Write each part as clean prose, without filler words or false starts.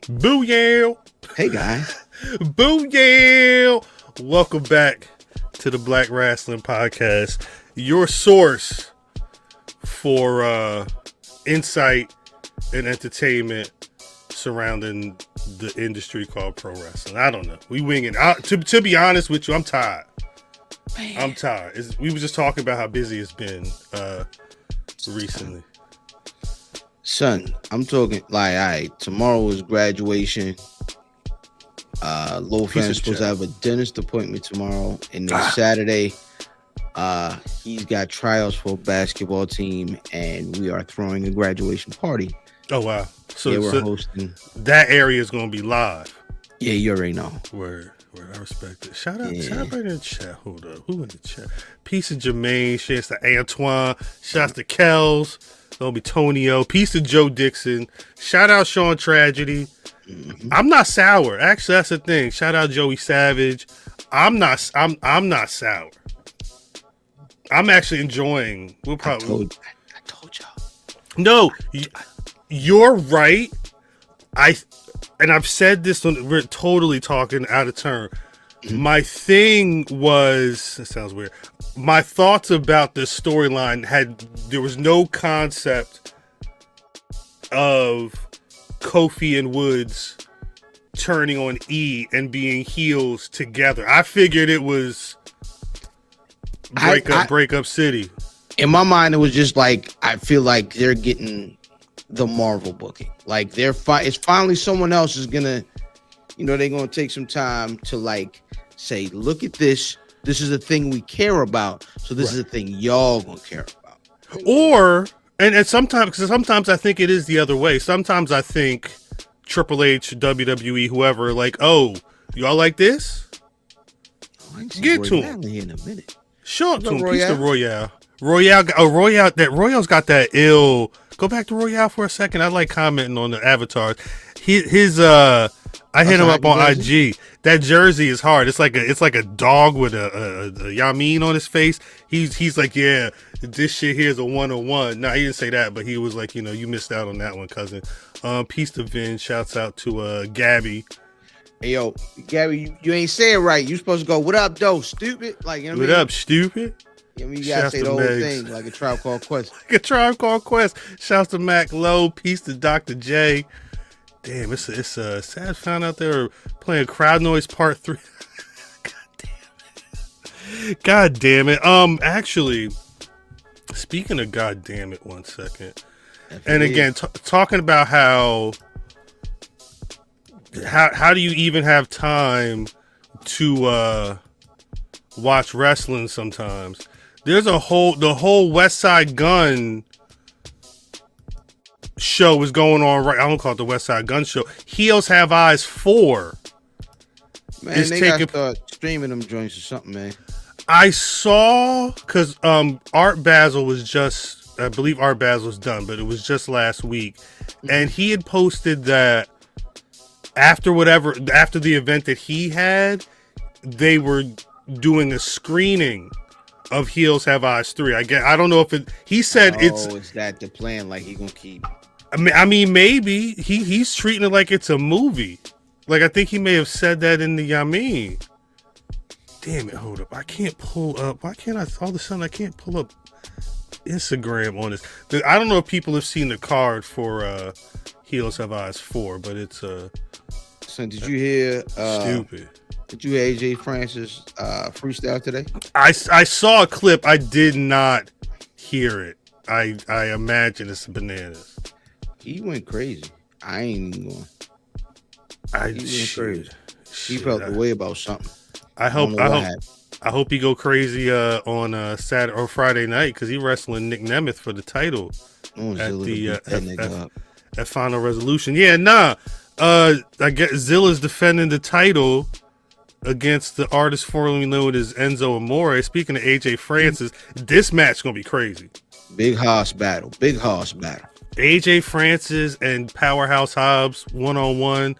Booyah! Hey guys. Booyah! Welcome back to the Black Rasslin Podcast, your source for insight and entertainment surrounding the industry called pro wrestling. I don't know. We winging. To be honest with you, I'm tired. Man. I'm tired. We were just talking about how busy it's been recently. Son, I'm talking like, all right, tomorrow is graduation. Low Fan's supposed to have a dentist appointment tomorrow, and then Saturday, he's got trials for a basketball team, and we are throwing a graduation party. Oh wow! So yeah, we're hosting. That area is going to be live. Yeah, you already know. Word. I respect it. Shout out right in the chat. Hold up. Who in the chat? Peace to Jermaine. Shouts to Antoine. Shouts to Kels. There'll be Tonio. Peace to Joe Dixon. Shout out Sean Tragedy. Mm-hmm. I'm not sour. Actually, that's the thing. Shout out Joey Savage. I'm not sour. I'm actually enjoying. We'll probably. I told y'all. No, you're right. And I've said this when we're totally talking out of turn. Mm-hmm. My thing was, it sounds weird. My thoughts about this storyline there was no concept of Kofi and Woods turning on E and being heels together. I figured it was break up city. In my mind, it was just like, I feel like they're getting the Marvel booking. Like it's finally someone else is gonna, they're gonna take some time to like say, look at this. This is a thing we care about. So this is a thing y'all gonna care about. Or and sometimes I think it is the other way. Sometimes I think Triple H, WWE, whoever, like, oh, y'all like this? Get to him here in a minute. Show up to him. Peace to Royale. Royale's got that ill. Go back to Royale for a second. I like commenting on the avatars. I hit him up on IG. That jersey is hard. It's like a dog with a Yamin on his face. He's like, yeah, this shit here is a 101. No, he didn't say that, but he was like, you missed out on that one, cousin. Peace to Vin. Shouts out to Gabby. Hey yo, Gabby, you ain't say it right. You supposed to go, what up, though, stupid? Like, what up, stupid? You gotta say the whole thing like a Tribe Called Quest. Like a Tribe Called Quest. Shouts to Mac Lowe. Peace to Dr. J. Damn, it's sad found out they were playing Crowd Noise Part 3. God damn it. Actually, speaking of God damn it, 1 second. And again, talking about how do you even have time to watch wrestling sometimes? There's the whole West Side Gun show is going on right. I don't call it the West Side Gun show. Heels Have Eyes 4. Man, they gotta start streaming them joints or something, man. I saw because Art Basel was just, I believe Art Basel was done, but it was just last week, and he had posted that after the event that he had, they were doing a screening of Heels Have Eyes 3. I don't know if he said is that the plan? Like he gonna keep? I mean, maybe he's treating it like it's a movie. Like I think he may have said that in the Yamin. Damn it! Hold up, I can't pull up. Why can't I? All of a sudden, I can't pull up Instagram on this. I don't know if people have seen the card for Heels Have Eyes 4, but it's Son, did you hear? Stupid. Did you hear AJ Francis freestyle today? I saw a clip. I did not hear it. I imagine it's bananas. He went crazy. I ain't even going. He went crazy. He felt the way about something. I hope he go crazy on Saturday or Friday night because he wrestling Nick Nemeth for the title at Final Resolution. Yeah, nah. I guess Zilla's defending the title against the artist formerly known as Enzo Amore. Speaking of AJ Francis, this match gonna be crazy. Big hoss battle. AJ Francis and Powerhouse Hobbs 1-on-1.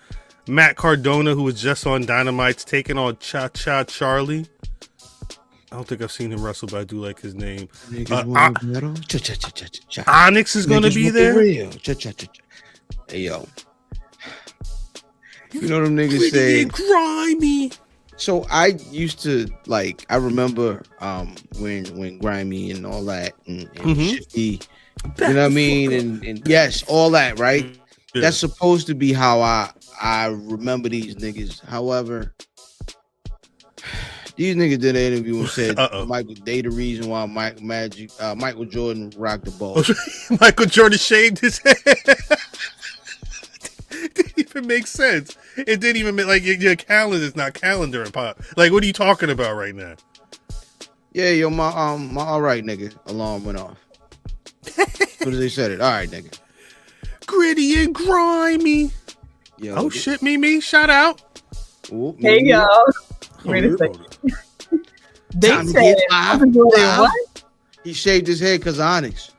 Matt Cardona, who was just on Dynamite's taking on Cha Cha Charlie. I don't think I've seen him wrestle, but I do like his name. Onyx is going to be there. Hey, yo. You know them niggas Pretty say and grimy. So I used to like. I remember when Grimy and all that and Shifty, you know what I mean, and yes, all that, right? Yeah. That's supposed to be how I remember these niggas. However, these niggas did an interview and said they the reason why Michael Jordan rocked the ball. Michael Jordan shaved his head. Didn't even make sense. It didn't even make, like, your calendar is not calendar and pop. Like, what are you talking about right now? Yeah, yo, my all right nigga alarm went off. What did they said it? All right, nigga. Gritty and grimy. Yo, oh shit, Mimi, shout out. Ooh, hey y'all. Wait a second. They said what? He shaved his head because of Onyx.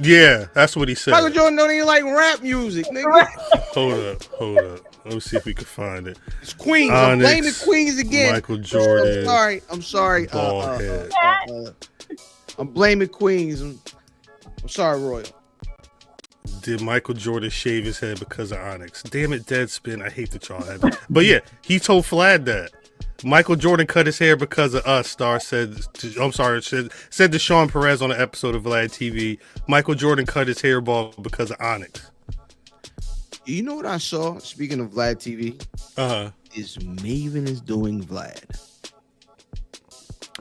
Yeah, that's what he said. Michael Jordan don't even like rap music, nigga. Hold up. Let me see if we can find it. It's Queens. Onyx, I'm blaming Queens again. Michael Jordan. I'm sorry. I'm blaming Queens. I'm sorry, Royal. Did Michael Jordan shave his head because of Onyx? Damn it, Deadspin. I hate that y'all have it. But yeah, he told Vlad that. Michael Jordan cut his hair because of us, Star said to Sean Perez on an episode of Vlad TV. Michael Jordan cut his hair bald because of Onyx. You know what I saw, speaking of Vlad TV? Is Maven is doing Vlad.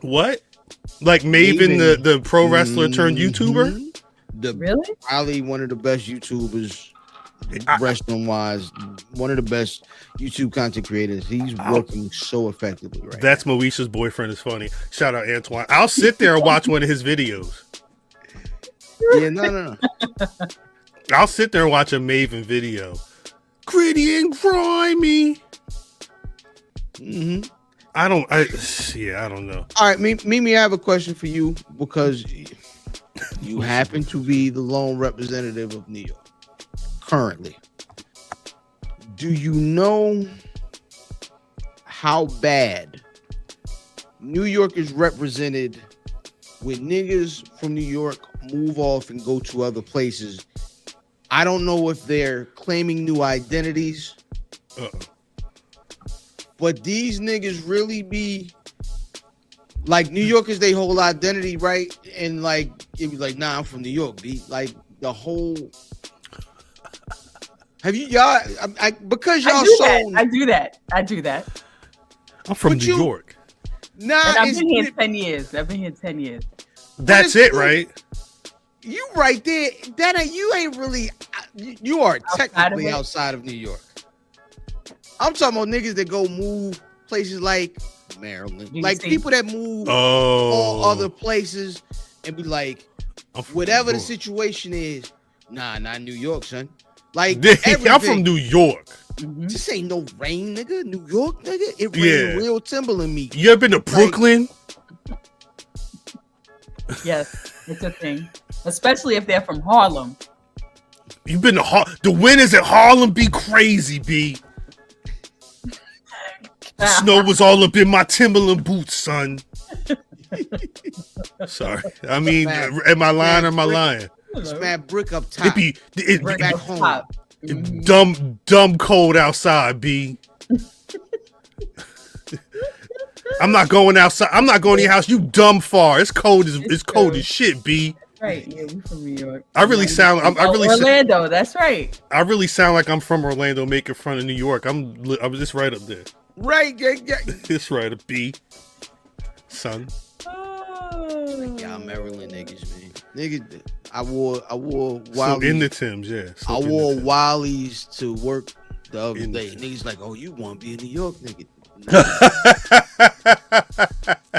What? Like Maven the pro wrestler turned YouTuber? Really? Probably one of the best YouTubers, wrestling wise, one of the best YouTube content creators. He's working so effectively right That's now. Moesha's boyfriend is funny. Shout out Antoine. I'll sit there and watch one of his videos. Yeah, no. I'll sit there and watch a Maven video. Gritty and grimy. I don't know. All right, Mimi, I have a question for you because you happen to be the lone representative of New York currently. Do you know how bad New York is represented when niggas from New York move off and go to other places? I don't know if they're claiming new identities, but these niggas really be like New Yorkers. They whole identity, right? And like it be like, nah, I'm from New York. Be like the whole. Have you y'all? Because y'all I do that. I'm from New York. Nah, and I've been here 10 years. That's it, right? You right there. That you ain't really. You are technically outside of New York. I'm talking about niggas that go move places like Maryland, like people that move all other places and be like, whatever the situation is, nah, not New York, son. Like I'm from New York. This ain't no rain, nigga. New York, nigga. It rain real Timberland meat. You ever been to Brooklyn? Yes, it's a thing. Especially if they're from Harlem. You've been to Harlem. The winters at Harlem be crazy, B. Snow was all up in my Timberland boots, son. Sorry. I mean, am I lying or am I lying? Mad brick up top. It back home. Dumb cold outside, B. I'm not going outside. I'm not going to your house. You dumb far. It's cold as shit, B. Right, yeah, we from New York. I really sound. Orlando. That's right. I really sound like I'm from Orlando, making fun of New York. I'm just right up there. Right, yeah. It's right up B, son. Y'all Maryland niggas, man. Nigga, I wore Wiley's. So in the Timbs, yeah. I wore Wiley's to work the other day. Niggas like, oh, you want to be in New York, nigga?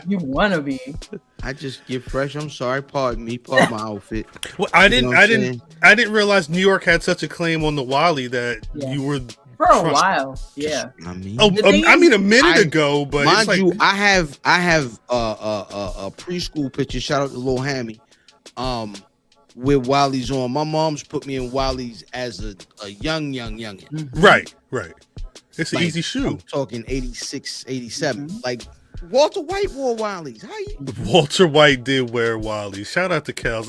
You wanna be? I just get fresh. I'm sorry. Pardon me. Pardon my outfit. Well, I didn't realize New York had such a claim on the Wiley that you were for a while. Yeah. I mean, a minute ago, but mind it's like, you, I have a preschool picture. Shout out to Lil Hammy. With Wiley's on. My mom's put me in Wiley's as a youngin. Right. It's an like, easy shoe. I'm talking 86, 87. Like Walter White wore Wiley's. How you? Walter White did wear Wiley's. Shout out to Kels.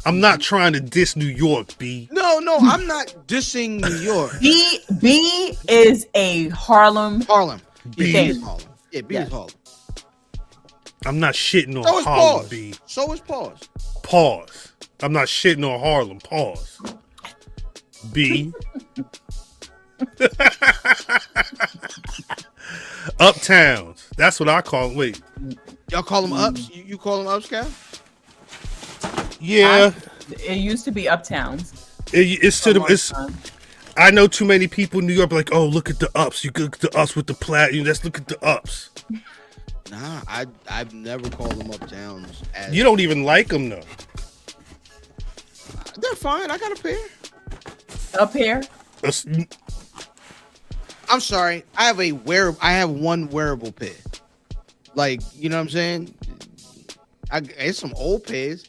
I'm not trying to diss New York, B. No, I'm not dissing New York. B is a Harlem. B is Harlem. Yeah, B is Harlem. I'm not shitting on So is Harlem, pause. B. So is pause. Pause. I'm not shitting on Harlem. Pause. B. Uptowns. That's what I call. Wait. Y'all call them ups? You call them ups, Cal? Yeah. It used to be Uptowns. It's to the. It's. I know too many people in New York like, oh, look at the ups. You look at the ups with the platinum. Let's look at the ups. Nah, I've never called them Uptowns. You don't even like them though. They're fine. I got a pair. Up here. I'm sorry. I have one wearable pair. Like, you know what I'm saying? It's some old pairs.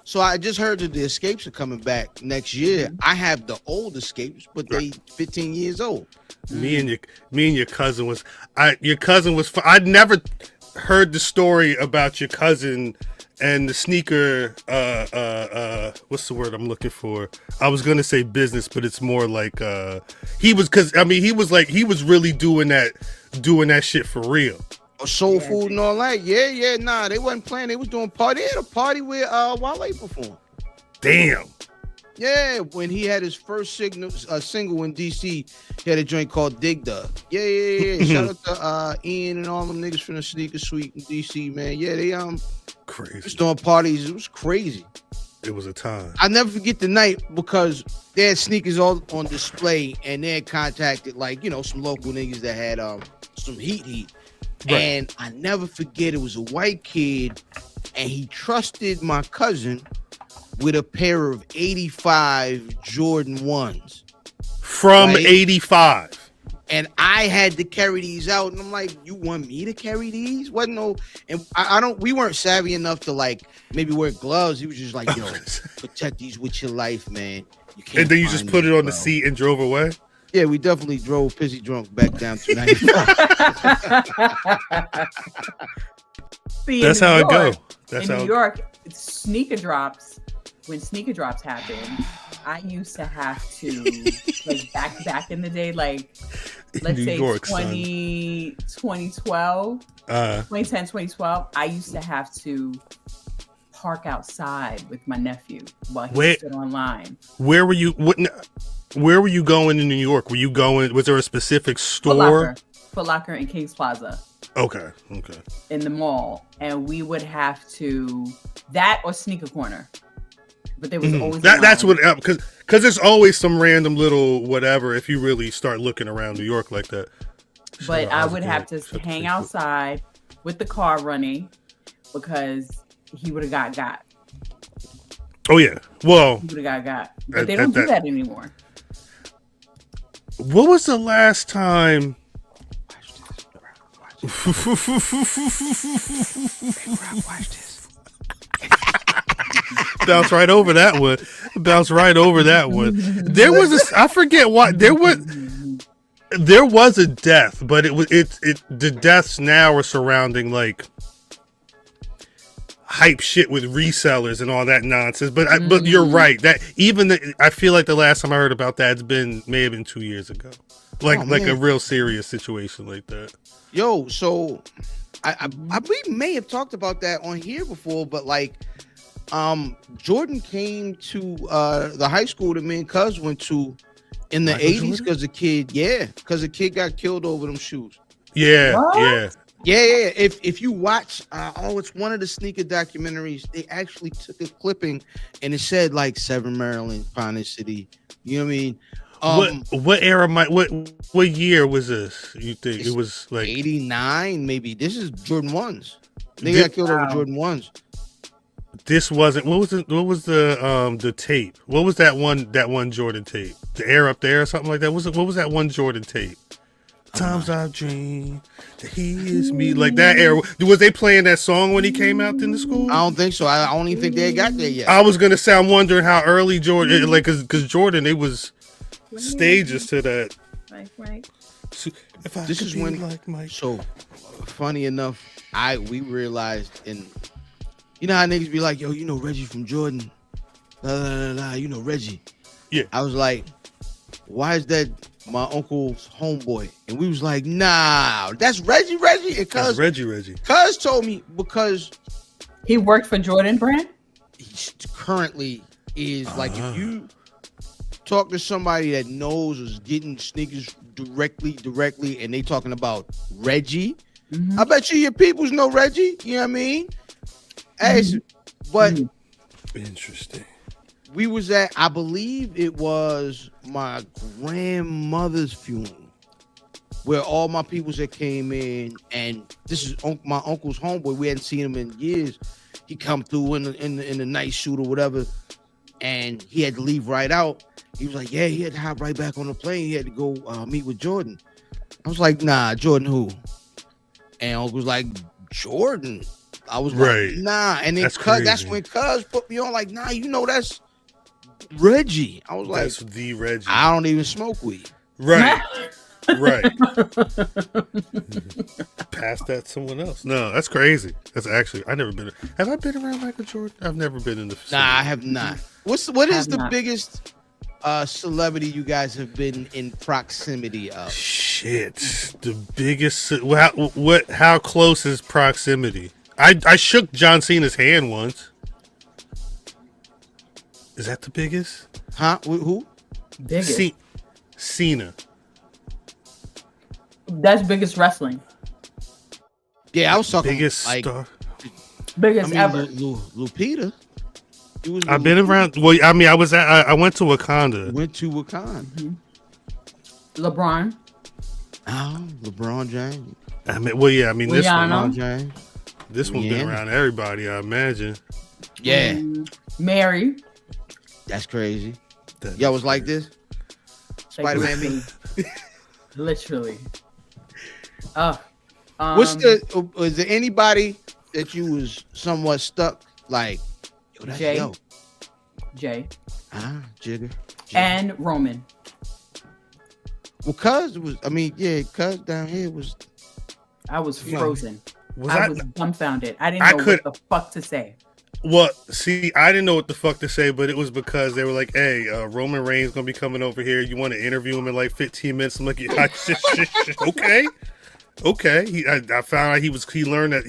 So I just heard that the Escapes are coming back next year. I have the old Escapes, but they 15 years old. Me and your cousin was. I'd never heard the story about your cousin and the sneaker. What's the word I'm looking for? I was gonna say business, but it's more like he was really doing that shit for real. Soul food and all that. Yeah. Nah, they wasn't playing. They was doing party. They had a party where Wale performed. Damn. Yeah, when he had his first single in DC, he had a joint called Dig Dug. Yeah. Shout out to Ian and all them niggas from the Sneaker Suite in DC, man. Yeah, they crazy. was doing parties. It was crazy. It was a time. I never forget the night because they had sneakers all on display and they had contacted some local niggas that had some heat. Right. And I never forget, it was a white kid and he trusted my cousin with a pair of 85 Jordan 1s. From 85. And I had to carry these out. And I'm like, you want me to carry these? Wasn't no, and we weren't savvy enough to maybe wear gloves. He was just like, yo, protect these with your life, man. You can't. And then you just put it on the seat and drove away? Yeah, we definitely drove pissy drunk back down to 95. That's how it goes. In New York, sneaker drops. When sneaker drops happen, I used to have to back in the day, let's say York, 2012, 2010, 2012. I used to have to park outside with my nephew while he stood online. Where were you? Where were you going in New York? Was there a specific store? Foot Locker in Kings Plaza. Okay. In the mall, and we would have to that or Sneaker Corner. But there was always that's what, because there's always some random little whatever if you really start looking around New York like that. But I would have to hang outside with the car running because he would have got. Oh yeah, well, he would have got. But they don't do that anymore. What was the last time? Watch this. Bounce right over that one. There was I forget what there was a death, but the deaths now are surrounding hype shit with resellers and all that nonsense. But but you're right that I feel like the last time I heard about that may have been 2 years ago. Like a real serious situation like that. Yo, so I we may have talked about that on here before, but Jordan came to the high school that me and Cuz went to in the 80s because a kid got killed over them shoes. Yeah. If you watch, it's one of the sneaker documentaries. They actually took a clipping and it said 7 Maryland, Pioneer City. You know what I mean? What era what year was this? You think it was 89 maybe? This is Jordan 1s. They got killed over Jordan 1s. This wasn't. What was the tape? What was that one Jordan tape? The Air Up There or something like that. What was that one Jordan tape? Times I've dreamed that he is me. Like that era. Was they playing that song when he came out in the school? I don't think so. I don't even think they got there yet. I was gonna say I'm wondering how early Jordan, because Jordan, it was stages to that. Like, right. So, if I This could is be when, like Mike. so funny enough, we realized, and you know how niggas be like, yo, you know Reggie from Jordan, you know Reggie. Yeah. I was like, why is that my uncle's homeboy? And we was like, nah, that's Reggie. And That's Reggie. Cuz told me, because He worked for Jordan Brand. he currently is like, if you talk to somebody that knows is getting sneakers directly, and they talking about Reggie, I bet you your peoples know Reggie. You know what I mean? But Interesting. we was at, I believe it was my grandmother's funeral, where all my peoples that came in, and this is my uncle's homeboy. We hadn't seen him in years. He come through in the night suit or whatever, and he had to leave right out. He was like, yeah, he had to hop right back on the plane. He had to go meet with Jordan. I was like, nah, Jordan who? And Uncle was like, Jordan. I was like, nah. And then that's when Cuz put me on, like, nah, you know that's Reggie. I was like, that's the Reggie. I don't even smoke weed. Right. Pass that to someone else. No, that's crazy. That's actually, have I been around Michael Jordan? I've never been in the facility. Nah, I have not. What is the biggest celebrity you guys have been in proximity of? Shit, the biggest. How close is proximity? I shook John Cena's hand once. Is that the biggest? Huh? Who? Biggest. Cena. That's biggest wrestling. Yeah, I was talking biggest like star. Biggest ever. Lupita. I've been around. Well, I mean, I went to Wakanda. Went to Wakanda. Mm-hmm. LeBron. Oh, LeBron James. I mean, well, yeah. I mean, this one. James. This one's been around everybody, I imagine. Yeah. Mary. That's crazy. Y'all was like this? Spider-Man me. Literally. Is there anybody that you was somewhat stuck like, yo, that's Jay. yo. Jay. Jigger. And Roman. Well, Cuz down here was. I was frozen. I was dumbfounded. I didn't know what the fuck to say. Well, see, I didn't know what the fuck to say, but it was because they were like, hey, Roman Reigns gonna be coming over here. You want to interview him in like 15 minutes? I'm like, yeah, okay. I found out he learned that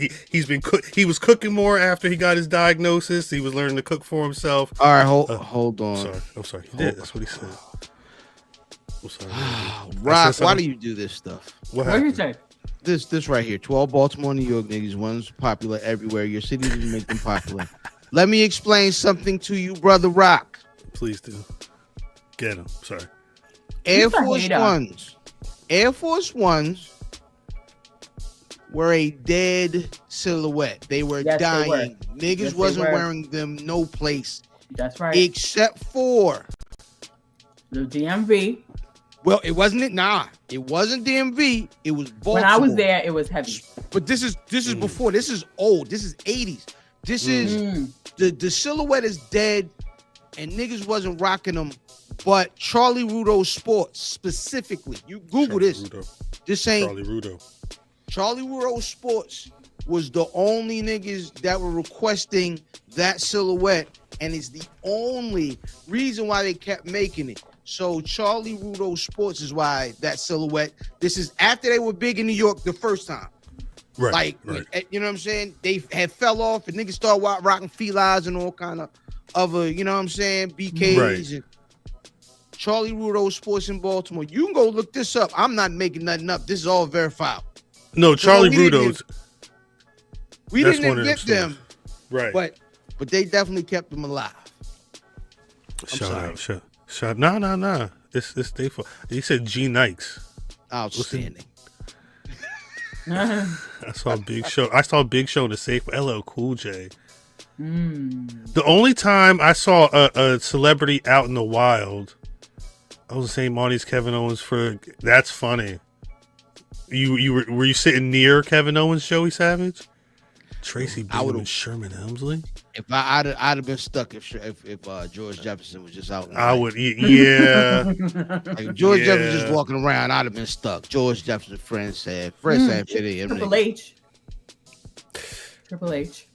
he was cooking more after he got his diagnosis. He was learning to cook for himself. All right, hold on. I'm sorry. He did. That's what he said. I'm sorry. Rock, why do you do this stuff? What did you say? This right here, 12 Baltimore, New York niggas, one's popular everywhere. Your city didn't make them popular. Let me explain something to you, brother Rock. Please do. Get him. Sorry. Air Force Ones were a dead silhouette. They were dying. Niggas wasn't wearing them no place. That's right. Except for the DMV. Well, it wasn't it. Nah, it wasn't DMV. It was Baltimore. When I was there, it was heavy. But this is before. This is old. This is 80s. This is the silhouette is dead, and niggas wasn't rocking them. But Charlie Rudo Sports specifically, you Google this. This ain't Charlie Rudo. Charlie Rudo Sports was the only niggas that were requesting that silhouette, and it's the only reason why they kept making it. So Charlie Rudo Sports is why that silhouette. This is after they were big in New York the first time. Right. You know what I'm saying? They had fell off and niggas started rocking felines and all kind of other, you know what I'm saying? BKs and Charlie Rudo Sports in Baltimore. You can go look this up. I'm not making nothing up. This is all verified. No, Charlie Rudo's. We didn't invent them. Right. But they definitely kept them alive. Shout no. It's they for. He said G Nikes. Outstanding. I saw Big Show in the safe. LL Cool J. The only time I saw a celebrity out in the wild, I was saying Marty's Kevin Owens for. That's funny. Were you sitting near Kevin Owens, Joey Savage, Tracy Beam, and Sherman Helmsley? If I'd have been stuck if George Jefferson was just out. I would, yeah. Like George Jefferson just walking around, I'd have been stuck. George Jefferson, Fred said, Triple H.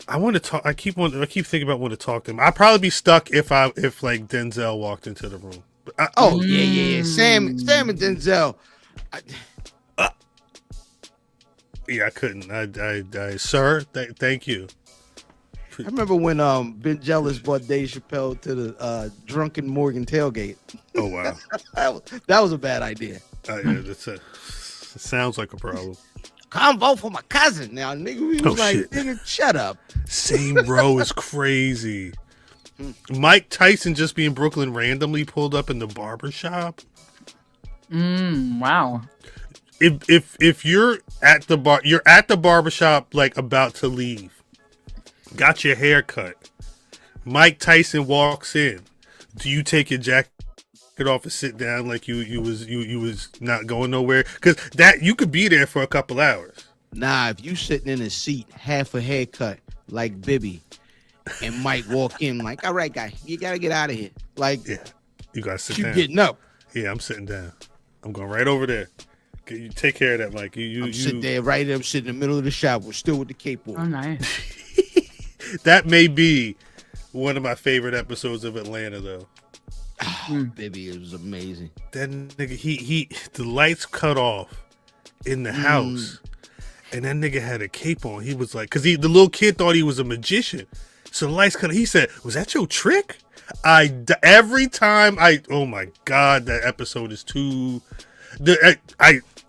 I want to talk. I keep thinking about wanting to talk to him. I'd probably be stuck if like Denzel walked into the room. Yeah. Sam and Denzel. Yeah, I couldn't. Sir, thank you. I remember when Ben Jealous brought Dave Chappelle to the drunken Morgan tailgate. Oh wow, that was a bad idea. It sounds like a problem. Come vote for my cousin now, nigga. We was nigga, shut up. Same row is crazy. Mike Tyson just being Brooklyn randomly pulled up in the barber shop. Wow. If you're at the barbershop like about to leave. Got your hair cut. Mike Tyson walks in. Do you take your jacket off and sit down like you was not going nowhere? Because that you could be there for a couple hours. Nah, if you sitting in a seat, half a haircut like Bibby, and Mike walk in like, all right, guy, you gotta get out of here. Like, yeah, you gotta sit you down. Getting up. Yeah, I'm sitting down. I'm going right over there. You take care of that, Mike. I'm sitting there, right there. I'm sitting in the middle of the shop. We're still with the cape on. Oh, nice. That may be one of my favorite episodes of Atlanta, though. Baby, it was amazing. That nigga, the lights cut off in the house, and that nigga had a cape on. He was like, because the little kid thought he was a magician. So the lights cut. He said, "Was that your trick?" Every time oh my god, that episode is too.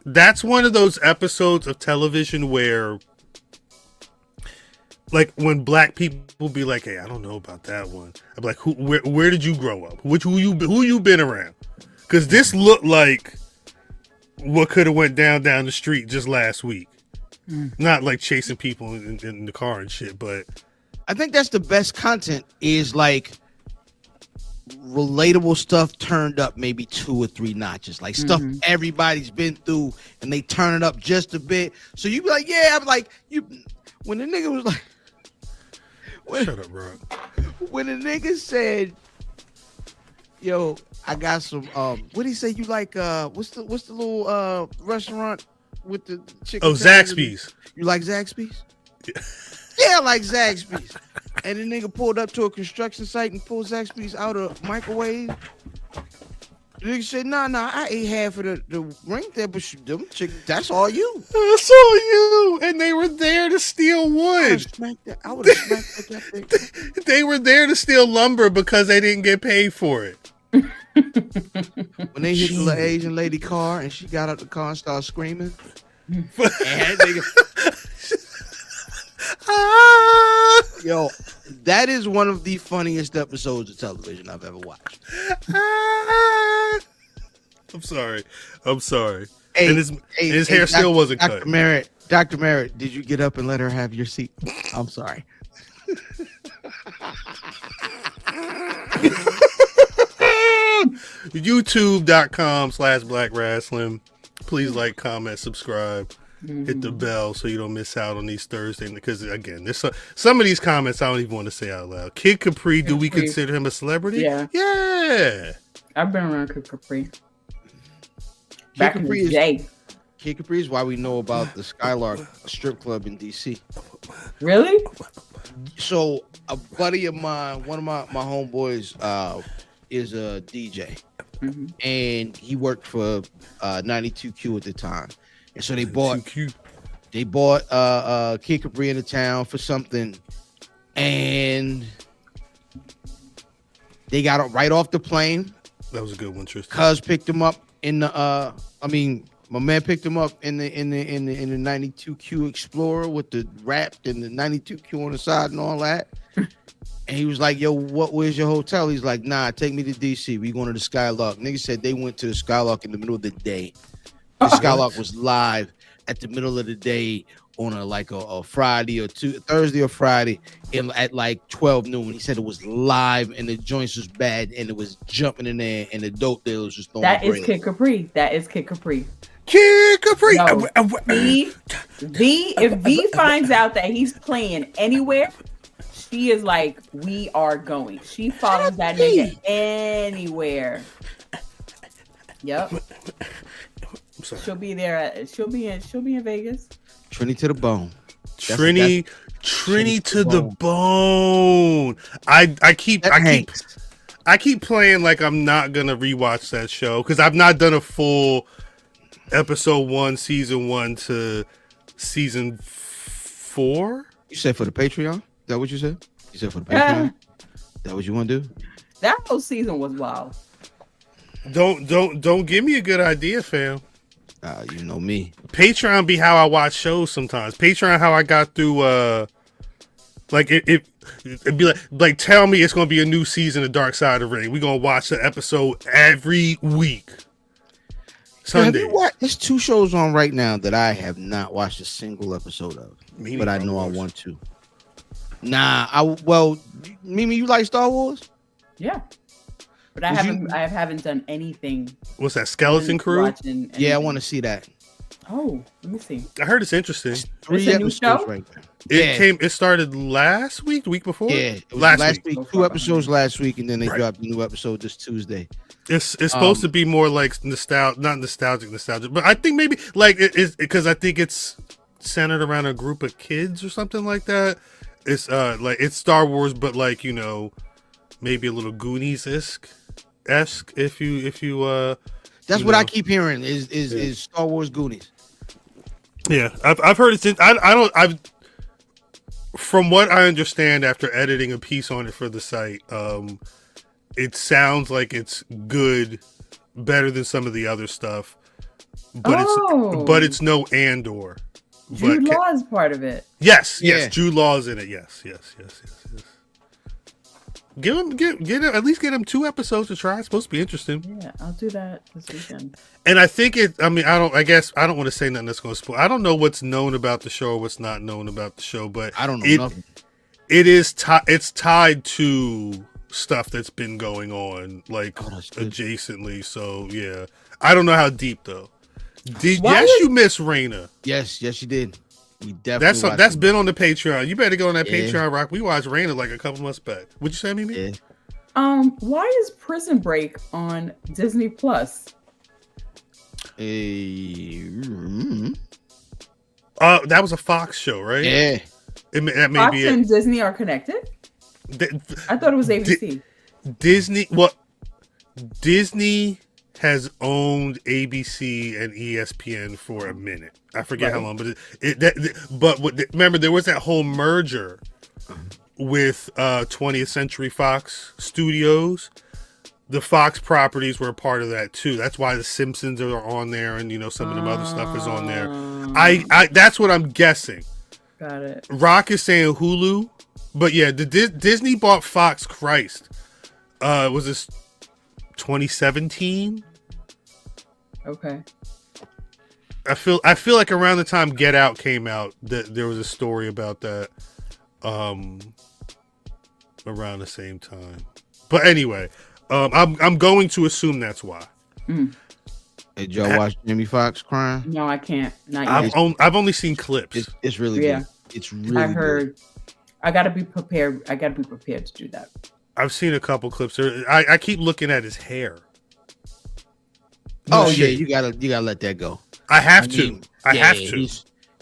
That's one of those episodes of television where. Like when black people be like, "Hey, I don't know about that one." I'm like, where did you grow up? Who you been around? Because this looked like what could have went down the street just last week. Not like chasing people in the car and shit, but I think that's the best content is like relatable stuff turned up maybe 2 or 3 notches, like stuff everybody's been through, and they turn it up just a bit. So you be like, yeah, I'm like you when the nigga was like. Shut up, bro. When the nigga said, "Yo, I got some," what did he say? You like what's the little restaurant with the chicken? Oh, Zaxby's. You like Zaxby's? Yeah, I like Zaxby's. And the nigga pulled up to a construction site and pulled Zaxby's out of microwave. The nigga said, "Nah, I ate half of the ring there, but them chicken, that's all you." That's all you. And they were there to steal wood. I would have smacked that thing. They were there to steal lumber because they didn't get paid for it. When they hit the little Asian lady car and she got out the car and started screaming. And nigga, yo, that is one of the funniest episodes of television I've ever watched. I'm sorry. Hey, and his hair still wasn't cut. Dr. Merritt, did you get up and let her have your seat? I'm sorry. YouTube.com/Black Rasslin. Please like, comment, subscribe. Hit the bell so you don't miss out on these Thursdays. Because again, there's some of these comments I don't even want to say out loud. Kid Capri, do we consider him a celebrity? Yeah. I've been around Kid Capri. Back in the day. Kid Capri is why we know about the Skylark strip club in DC. Really? So a buddy of mine, one of my homeboys, is a DJ, and he worked for 92Q at the time. And so they bought Kid Capri into town for something, and they got it right off the plane. That was a good one, Tristan. Cuz picked him up in the my man picked him up in the 92Q Explorer with the wrapped and the 92Q on the side and all that. And he was like, "Yo, where's your hotel?" He's like, "Nah, take me to DC. We going to the Skylark." Nigga said they went to the Skylark in the middle of the day. The Skylark was live at the middle of the day on a Friday or Thursday or Friday at like 12 noon. He said it was live and the joints was bad and it was jumping in there and the dope dealers was throwing bread. Is Kid Capri. That is Kid Capri. Kid Capri. No, if V finds out that he's playing anywhere, She is like, we are going. She follows that nigga anywhere. Yep. She'll be there. She'll be in Vegas. Trini to the bone. Trini to the bone. I keep playing like I'm not gonna rewatch that show because I've not done a full episode 1, season 1 to season 4. You said for the Patreon? Is that what you said? You said for the Patreon? Is that what you want to do? That whole season was wild. Don't give me a good idea, fam. You know me. Patreon be how I watch shows sometimes. Patreon how I got through like it'd be like tell me it's gonna be a new season of Dark Side of the Ring. We're gonna watch the episode every week. Sunday. There's 2 shows on right now that I have not watched a single episode of. But I know I want to. Mimi, you like Star Wars? Yeah. But I haven't done anything. What's that, Skeleton Crew? Yeah, I want to see that. Oh, let me see. I heard it's interesting. 3 episodes right now. It started last week, the week before? Yeah, it was last week. 2 episodes last week, and then they dropped a new episode this Tuesday. It's supposed to be more like not nostalgic, but I think maybe like it is because I think it's centered around a group of kids or something like that. It's like it's Star Wars, but like, you know, maybe a little Goonies-esque if you That's what I keep hearing is Star Wars Goonies. Yeah, I've heard it's from what I understand after editing a piece on it for the site, it sounds like it's good, better than some of the other stuff, but it's no Andor. Jude Law is part of it. Yes, Jude Law's in it. Yes. Get him at least get him 2 episodes to try. It's supposed to be interesting. Yeah, I'll do that this weekend. And I think I don't want to say nothing that's going to spoil. I don't know what's known about the show or what's not known about the show, but I don't know nothing. It's tied to stuff that's been going on adjacently. So yeah, I don't know how deep though. You miss Raina? Yes, you did. We definitely that's been on the Patreon. You better go on that Patreon, Rock. We watched Raina like a couple months back. Would you say me? Yeah. Why is Prison Break on Disney Plus? That was a Fox show, right? Yeah. That may Fox be and Disney are connected? I thought it was ABC. Disney has owned ABC and ESPN for a minute. I forget how long, but remember there was that whole merger with 20th Century Fox Studios. The Fox properties were a part of that too. That's why the Simpsons are on there, and some of the other stuff is on there. I that's what I'm guessing. Got it. Rock is saying Hulu, but yeah, Disney bought Fox. Christ, was this 2017? Okay. I feel like around the time Get Out came out, that there was a story about that around the same time. But anyway, I'm going to assume that's why. Did y'all watch Jamie Foxx crying? No, I can't. Not yet. I've only seen clips. It's really good. It's really I heard good. I gotta be prepared to do that. I've seen a couple clips. I keep looking at his hair. You gotta let that go. I have to.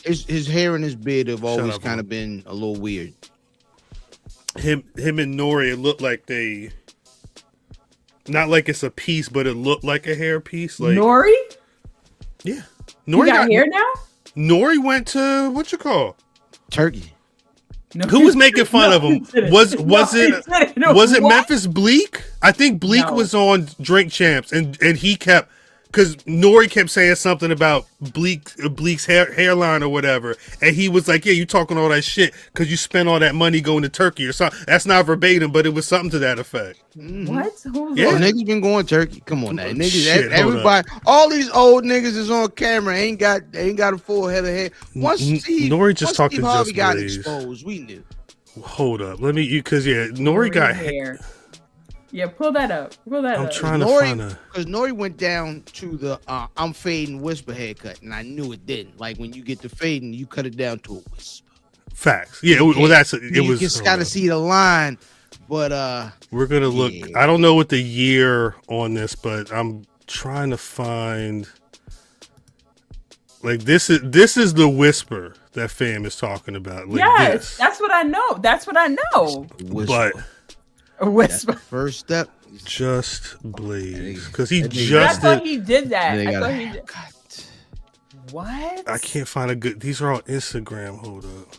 His hair and his beard have always kind of been a little weird. Him and Nore, it looked like they, not like it's a piece, but it looked like a hair piece. Like Nore? Yeah. Nore got hair now? Nore went to Turkey. No, who was making fun of him? Was it Memphis Bleak? I think Bleak was on Drink Champs, and he kept, because Nore kept saying something about Bleak's hairline or whatever, and he was like, "Yeah, you talking all that shit because you spent all that money going to Turkey or something." That's not verbatim, but it was something to that effect. What? Niggas been going Turkey. Come on now, niggas. Everybody, all these old niggas is on camera. Ain't got a full head of hair. Once Nore just talked to Harvey got Blaze. exposed, we knew. Hold up, Nore got hair. Yeah, pull that up. I'm trying to find her. Because Nore went down to the I'm fading whisper haircut, and I knew it didn't. Like when you get to fading, you cut it down to a whisper. Facts. Yeah. Well, that's it. You Was just gotta see the line, but we're gonna look. I don't know what the year on this, but I'm trying to find. Like this is the whisper that fam is talking about. Like yes, that's what I know. That's what I know. But a whisper. First step, just Blaze, because he I just. thought he did that. I thought he did. What? I can't find a good. These are on Instagram. Hold up.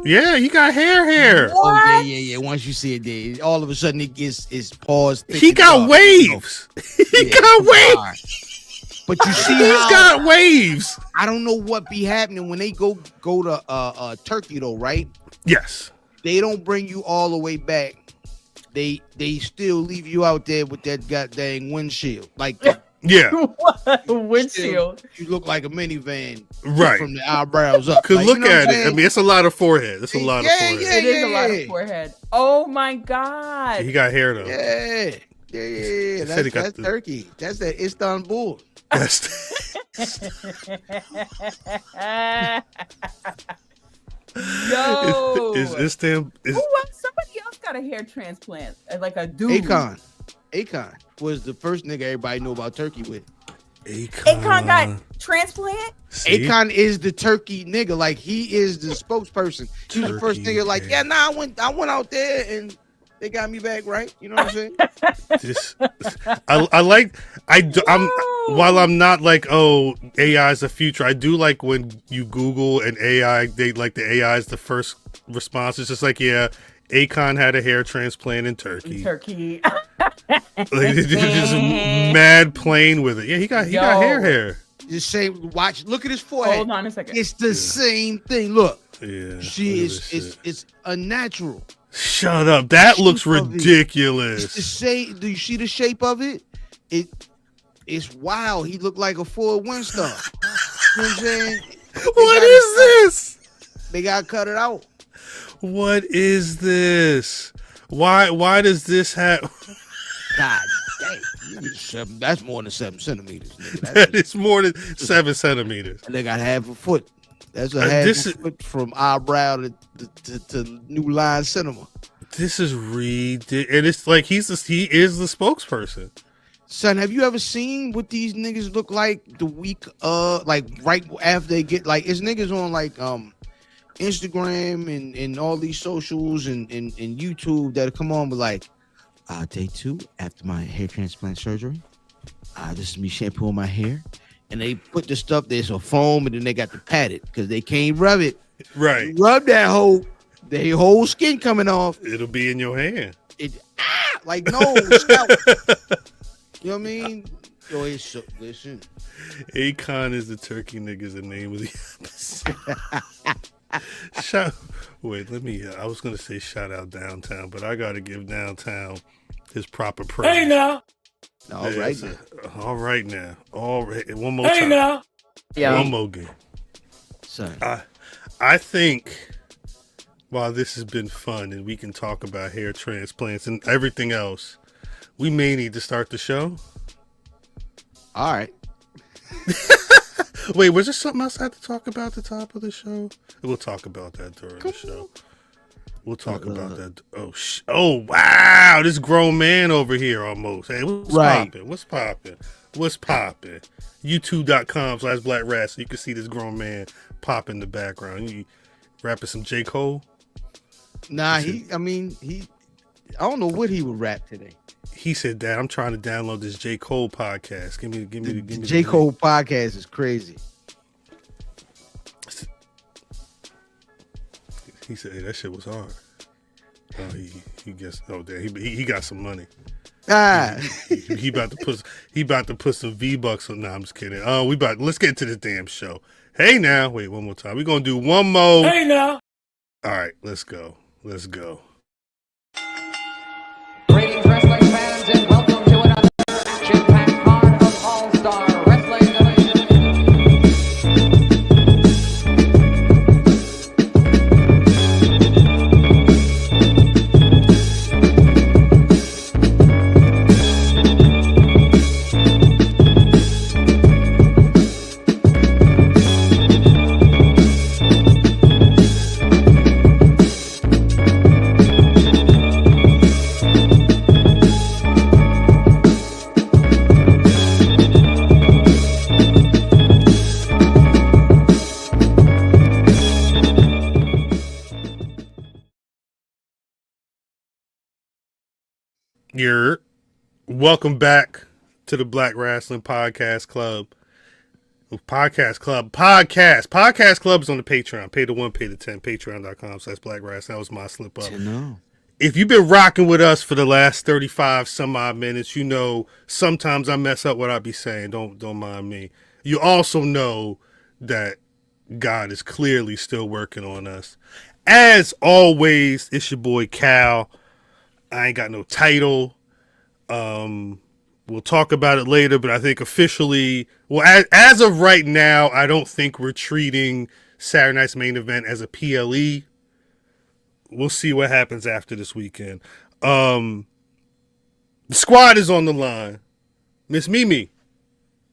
Yeah, you got hair. What? Oh yeah. Once you see it, there, all of a sudden it gets paused. He got waves. He got waves. But you see, he's got waves. I don't know what be happening when they go to Turkey though, right? Yes. They don't bring you all the way back. They still leave you out there with that goddamn windshield, like. Yeah. Windshield. You look like a minivan, right? From the eyebrows up. Cause look at it. I mean, it's a lot of forehead. It's a lot of forehead. It is a lot of forehead. Oh my god. He got hair though. Yeah. That's Turkey. That's that Istanbul. That's Yo. Is somebody else got a hair transplant? Like a dude. Akon was the first nigga everybody knew about Turkey with. Akon got transplant? See? Akon is the Turkey nigga. Like, he is the spokesperson. He's the first nigga like, yeah, I went out there and they got me back, right? You know what I'm saying? While I'm not like, oh, AI is the future, I do like when you Google an AI, they like the AI is the first response. It's just like, yeah, Akon had a hair transplant in Turkey. Like, they're just mad playing with it. Yeah, he got hair. The same. Watch. Look at his forehead. Hold on a second. It's the same thing. Look. Yeah. It's unnatural. Shut up. That looks ridiculous. It's the same. Do you see the shape of it? It's wild. He looked like a Ford Windstar. You know what I'm saying? What is this? They got to cut it out. What is this? Why does this have? God dang. That's more than 7 centimeters. That is more than 7 centimeters. And they got half a foot. That's a half a foot from eyebrow to New Line Cinema. This is ridiculous. And it's like he is the spokesperson. Son, have you ever seen what these niggas look like the week like right after they get like it's niggas on like Instagram and all these socials and YouTube that come on with like day 2 after my hair transplant surgery. This is me shampooing my hair. And they put the stuff there's a foam and then they got to pat it because they can't rub it. Right. You rub that whole skin coming off. It'll be in your hand. Like no scalp. You know what I mean? Yo, listen. Akon is the turkey niggas the name of the episode. I was gonna say shout out Downtown, but I gotta give Downtown his proper praise. Hey now. All right now. One more time. Now. Yeah. One more game. Son. I think while this has been fun and we can talk about hair transplants and everything else, we may need to start the show. All right. Wait, was there something else I had to talk about at the top of the show? We'll talk about that during the show. We'll talk about that. Oh, wow. This grown man over here almost. Hey, what's popping? What's popping? YouTube.com/Black Rasslin. You can see this grown man pop in the background. You rapping some J. Cole? Nah, I don't know what he would rap today. He said, Dad, I'm trying to download this J. Cole podcast. Give me the J. Cole podcast is crazy. He said, hey, that shit was hard. Oh, he guessed. Oh, damn, he got some money. He about to put some V-Bucks on. Nah, I'm just kidding. Let's get into this damn show. Hey now, wait, one more time. We're gonna do one more. Hey now. All right, let's go. Greetings, wrestling fans, and welcome to another action-packed card of All-Star Wrestling Division. You're welcome back to the Black Rasslin Podcast Club. Podcast Club is on the Patreon. Pay the 1, pay the 10. Patreon.com/Black Rasslin. That was my slip up. If you've been rocking with us for the last 35 some odd minutes, you know sometimes I mess up what I be saying. Don't mind me. You also know that God is clearly still working on us. As always, it's your boy Cal. I ain't got no title. We'll talk about it later, but I think officially, well, as of right now, I don't think we're treating Saturday night's main event as a PLE. We'll see what happens after this weekend. The squad is on the line. Miss Mimi,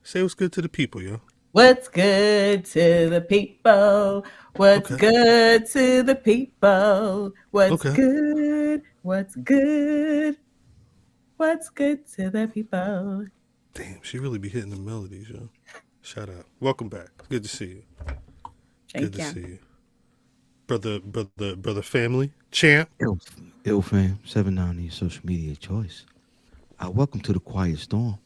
say what's good to the people, yo. What's good to the people? What's good to the people? What's good? What's good? What's good to the people? Damn, she really be hitting the melodies, yo. Shout out. Welcome back. Good to see you. Good to see you. Brother family. Champ. Ill fam, 790 social media choice. Welcome to the Quiet Storm.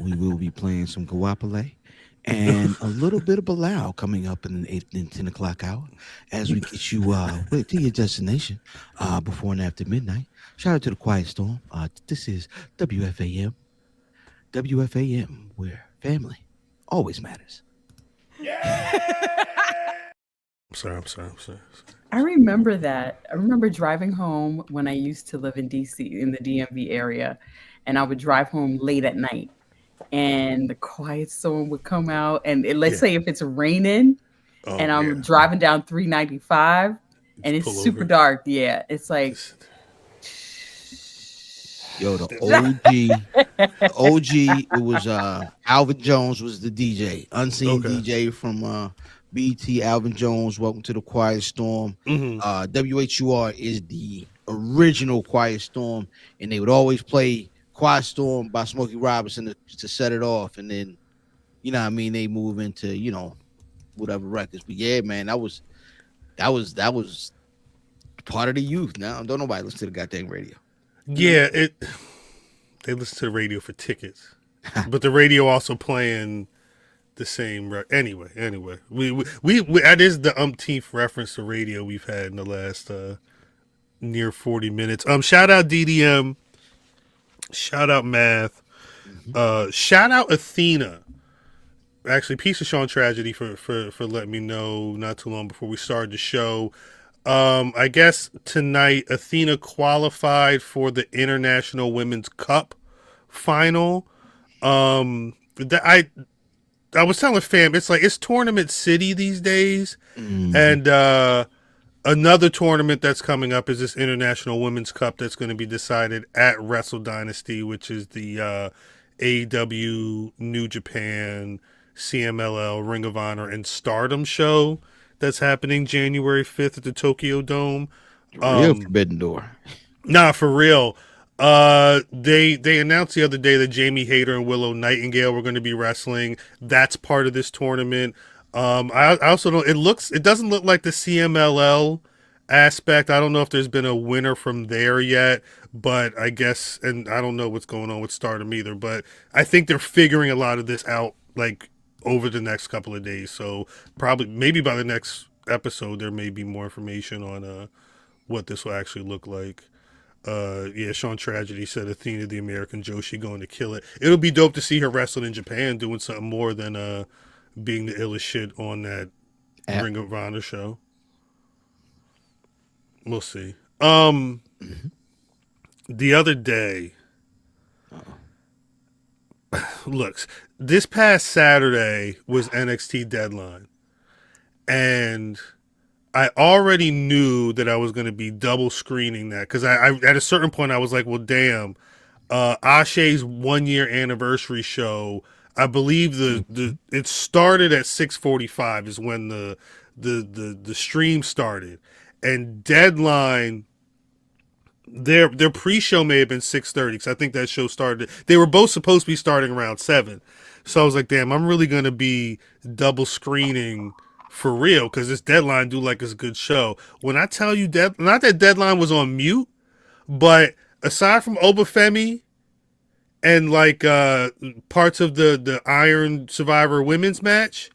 We will be playing some Guapale and a little bit of Bilal coming up in the 8 and 10 o'clock hour as we get you to your destination before and after midnight. Shout out to the Quiet Storm. This is WFAM, where family always matters. Yeah. I'm sorry. I remember that. I remember driving home when I used to live in DC, in the DMV area, and I would drive home late at night, and the Quiet Storm would come out, and let's say if it's raining, and I'm driving down 395, and it's super dark. Yeah, it's like. Yo, the OG, it was Alvin Jones was the DJ, unseen DJ from BT. Alvin Jones, welcome to the Quiet Storm. WHUR is the original Quiet Storm, and they would always play Quiet Storm by Smokey Robinson to set it off, and then, you know what I mean, they move into, you know, whatever records. But yeah, man, that was part of the youth. Now don't nobody listen to the goddamn radio. Yeah, they listen to the radio for tickets, but the radio also playing the same. Anyway, we that is the umpteenth reference to radio we've had in the last near 40 minutes. Shout out DDM, shout out Math, shout out Athena. Actually, peace of Sean Tragedy for letting me know not too long before we started the show. I guess tonight Athena qualified for the International Women's Cup final. I was telling fam, it's tournament city these days, and another tournament that's coming up is this International Women's Cup that's going to be decided at Wrestle Dynasty, which is the AEW, New Japan, CMLL, Ring of Honor, and Stardom show. That's happening January 5th at the Tokyo Dome. Real Forbidden Door. Nah, for real. They announced the other day that Jamie Hayter and Willow Nightingale were going to be wrestling. That's part of this tournament. I also don't. It doesn't look like the CMLL aspect. I don't know if there's been a winner from there yet, but I guess, and I don't know what's going on with Stardom either. But I think they're figuring a lot of this out, like, over the next couple of days. So maybe by the next episode there may be more information on what this will actually look like. Sean Tragedy said Athena the American Joshi going to kill it. It'll be dope to see her wrestling in Japan doing something more than being the illest shit on that Ring of Honor show. We'll see. The other day, looks, this past Saturday was NXT Deadline, and I already knew that I was going to be double screening that, because I at a certain point I was like, well, damn, Asé's 1 year anniversary show, I believe it started at 6:45 is when the stream started, and Deadline, their pre-show may have been 6:30, because I think that show started. They were both supposed to be starting around 7, so I was like, damn, I'm really gonna be double screening for real, because this Deadline do like it's a good show. When I tell you not that Deadline was on mute, but aside from Obafemi and like parts of the Iron Survivor women's match,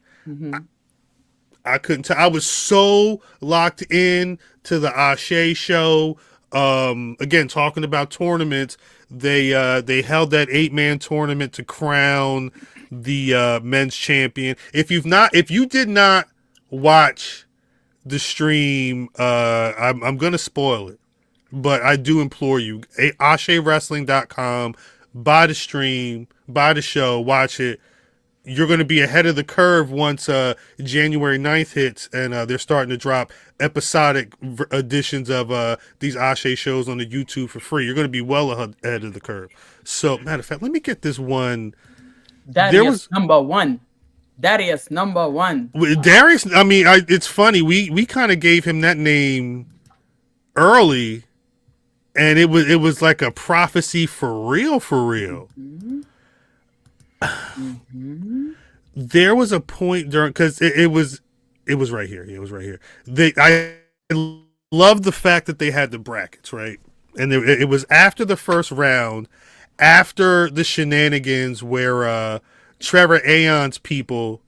I couldn't tell. I was so locked in to the ASÉ show. Again, talking about tournaments, they held that 8-man tournament to crown the men's champion. If you did not watch the stream, I'm gonna spoil it, but I do implore you, ASÉWrestling.com, buy the stream, buy the show, watch it. You're going to be ahead of the curve once January 9th hits, and they're starting to drop episodic editions of these ASÉ shows on the YouTube for free. You're going to be well ahead of the curve. So, matter of fact, let me get this one. Number one. Darius number one. Darius, I mean, it's funny. We kind of gave him that name early, and it was like a prophecy for real. There was a point during, because it was right here. It was right here. I love the fact that they had the brackets, right? And it was after the first round, after the shenanigans where Trevor Aeon's people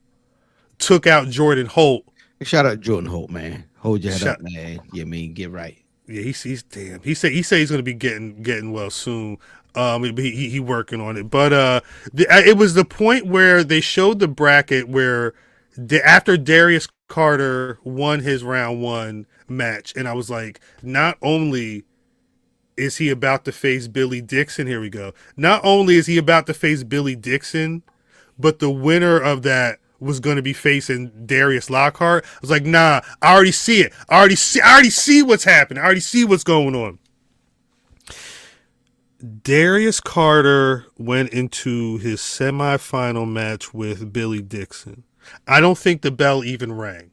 took out Jordan Holt. Shout out Jordan Holt, man. Hold your head up, man. Yeah, get right. Yeah, he's damn. He said he's going to be getting well soon. He working on it, but it was the point where they showed the bracket where after Darius Carter won his round 1 match, and I was like, not only is he about to face Billy Dixon, here we go. Not only is he about to face Billy Dixon, but the winner of that was going to be facing Darius Lockhart. I was like, nah, I already see it. I already see what's happening. I already see what's going on. Darius Carter went into his semifinal match with Billy Dixon. I don't think the bell even rang.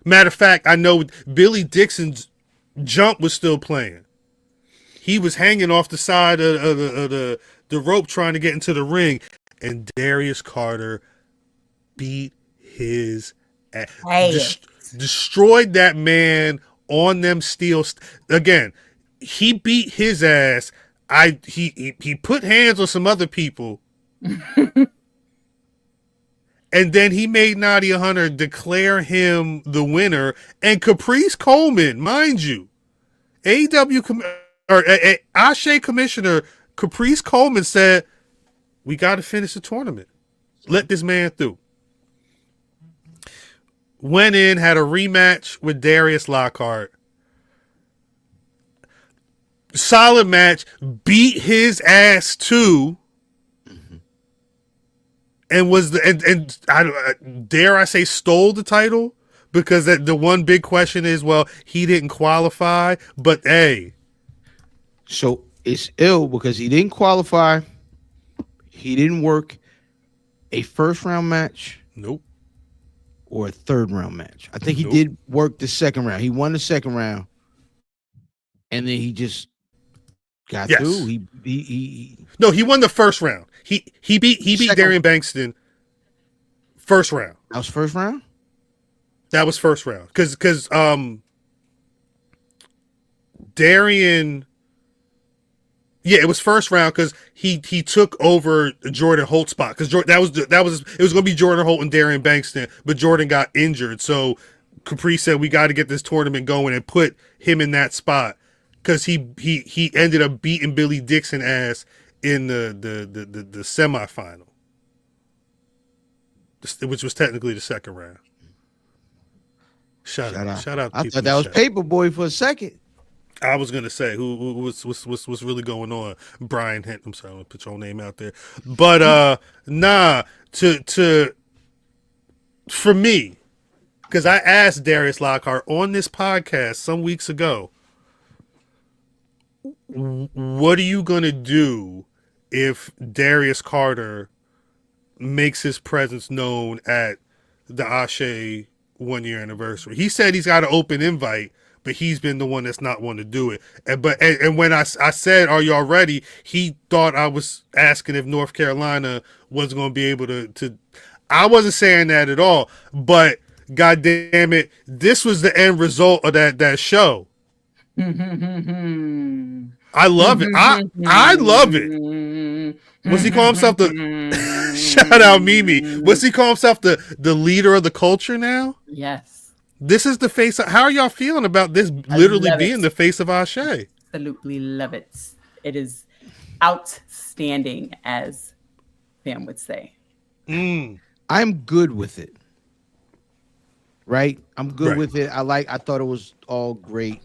Matter of fact, I know Billy Dixon's jump was still playing. He was hanging off the side of the rope trying to get into the ring, and Darius Carter beat his ass. Destroyed that man on them steel. Again, he beat his ass. He put hands on some other people. And then he made Nadia Hunter declare him the winner. And Caprice Coleman, mind you, ASÉ Commissioner Caprice Coleman said, we got to finish the tournament. Let this man through. Went in, had a rematch with Darius Lockhart. Solid match, beat his ass too, and dare I say stole the title, because the one big question is, well, he didn't qualify, but hey, so it's ill because he didn't qualify, he didn't work a first round match, nope, or a third round match. I think he did work the second round. He won the second round, and then he just got through. He won the first round. He beat Darian Bankston first round. That was first round? That was first round. Cause Darian, yeah, it was first round because he took over Jordan Holt's spot, because it was going to be Jordan Holt and Darian Bankston, but Jordan got injured, so Capri said we got to get this tournament going and put him in that spot, because he ended up beating Billy Dixon ass in the semifinal, which was technically the second round. Shout out! I thought that was Paperboy for a second. I was gonna say what's really going on. Brian Hint, I'm sorry, I'm gonna put your own name out there, but for me, because I asked Darius Lockhart on this podcast some weeks ago, what are you gonna do if Darius Carter makes his presence known at the ASÉ 1 year anniversary? He said he's got an open invite, but he's been the one that's not want to do it. And when I said, are y'all ready? He thought I was asking if North Carolina was going to be able to. I wasn't saying that at all, but God damn it, this was the end result of that show. I love it. I love it. What's he call himself? The shout out Mimi. What's he call himself? The leader of the culture now? Yes. This is the face of, how are y'all feeling about this literally being the face of ASÉ? Absolutely love it. It is outstanding, as Pam would say. I'm good with it. Right? I'm good with it. I thought it was all great.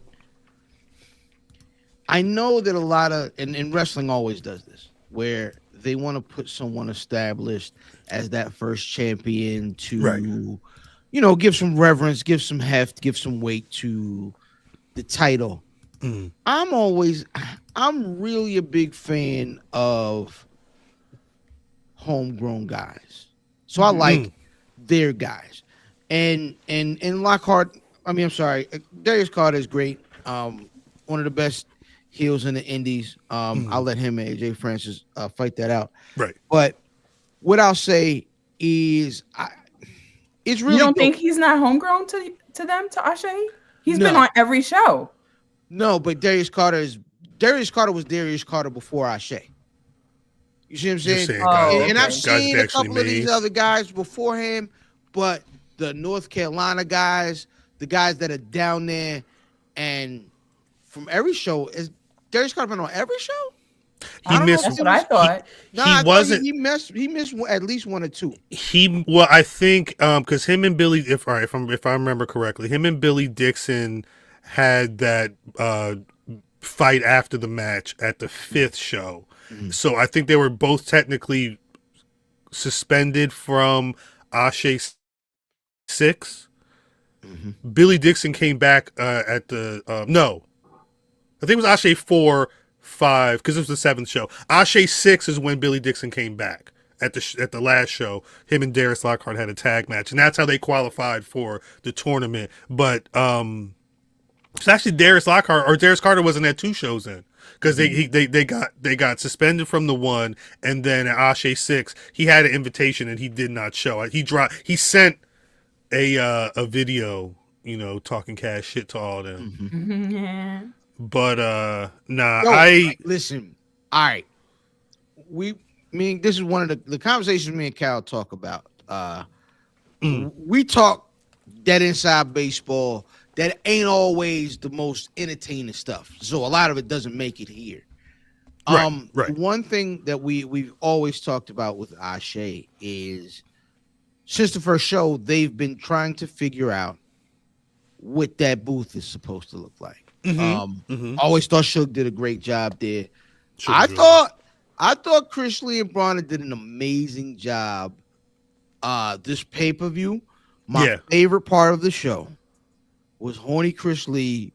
I know that a lot of, and wrestling always does this, where they want to put someone established as that first champion to, you know, give some reverence, give some heft, give some weight to the title. I'm really a big fan of homegrown guys. So I like their guys. And Lockhart, Darius Carter is great. One of the best heels in the indies. I'll let him and AJ Francis fight that out. Right. But what I'll say is it's really, you don't think he's not homegrown to them, to ASÉ? He's been on every show. No, but Darius Carter was Darius Carter before ASÉ. You see what I'm saying? And I've seen a couple of these other guys before him, but the North Carolina guys, the guys that are down there, and from every show, is Darius Carter been on every show? He missed. That's what I thought. He wasn't. He missed at least one or two. I think because him and Billy, if I remember correctly, him and Billy Dixon had that fight after the match at the 5th show. So I think they were both technically suspended from ASÉ 6. Billy Dixon came back at the no, I think it was ASÉ 4, 5 because it was the 7th show. ASÉ 6 is when Billy Dixon came back at the last show. Him and Darius Lockhart had a tag match, and that's how they qualified for the tournament. But it's actually Darius Lockhart or Darius Carter wasn't at 2 shows then. Because they got suspended from the 1, and then at ASÉ 6 he had an invitation and he did not show. He sent a video, you know, talking cash shit to all of them. But listen. All right, this is one of the conversations me and Cal talk about. We talk that inside baseball. That ain't always the most entertaining stuff. So a lot of it doesn't make it here. Right. One thing that we've always talked about with ASÉ is since the first show, they've been trying to figure out what that booth is supposed to look like. Always thought Suge did a great job there. I thought Chris Lee and Bronner did an amazing job. This pay-per-view, my favorite part of the show was horny Chris Lee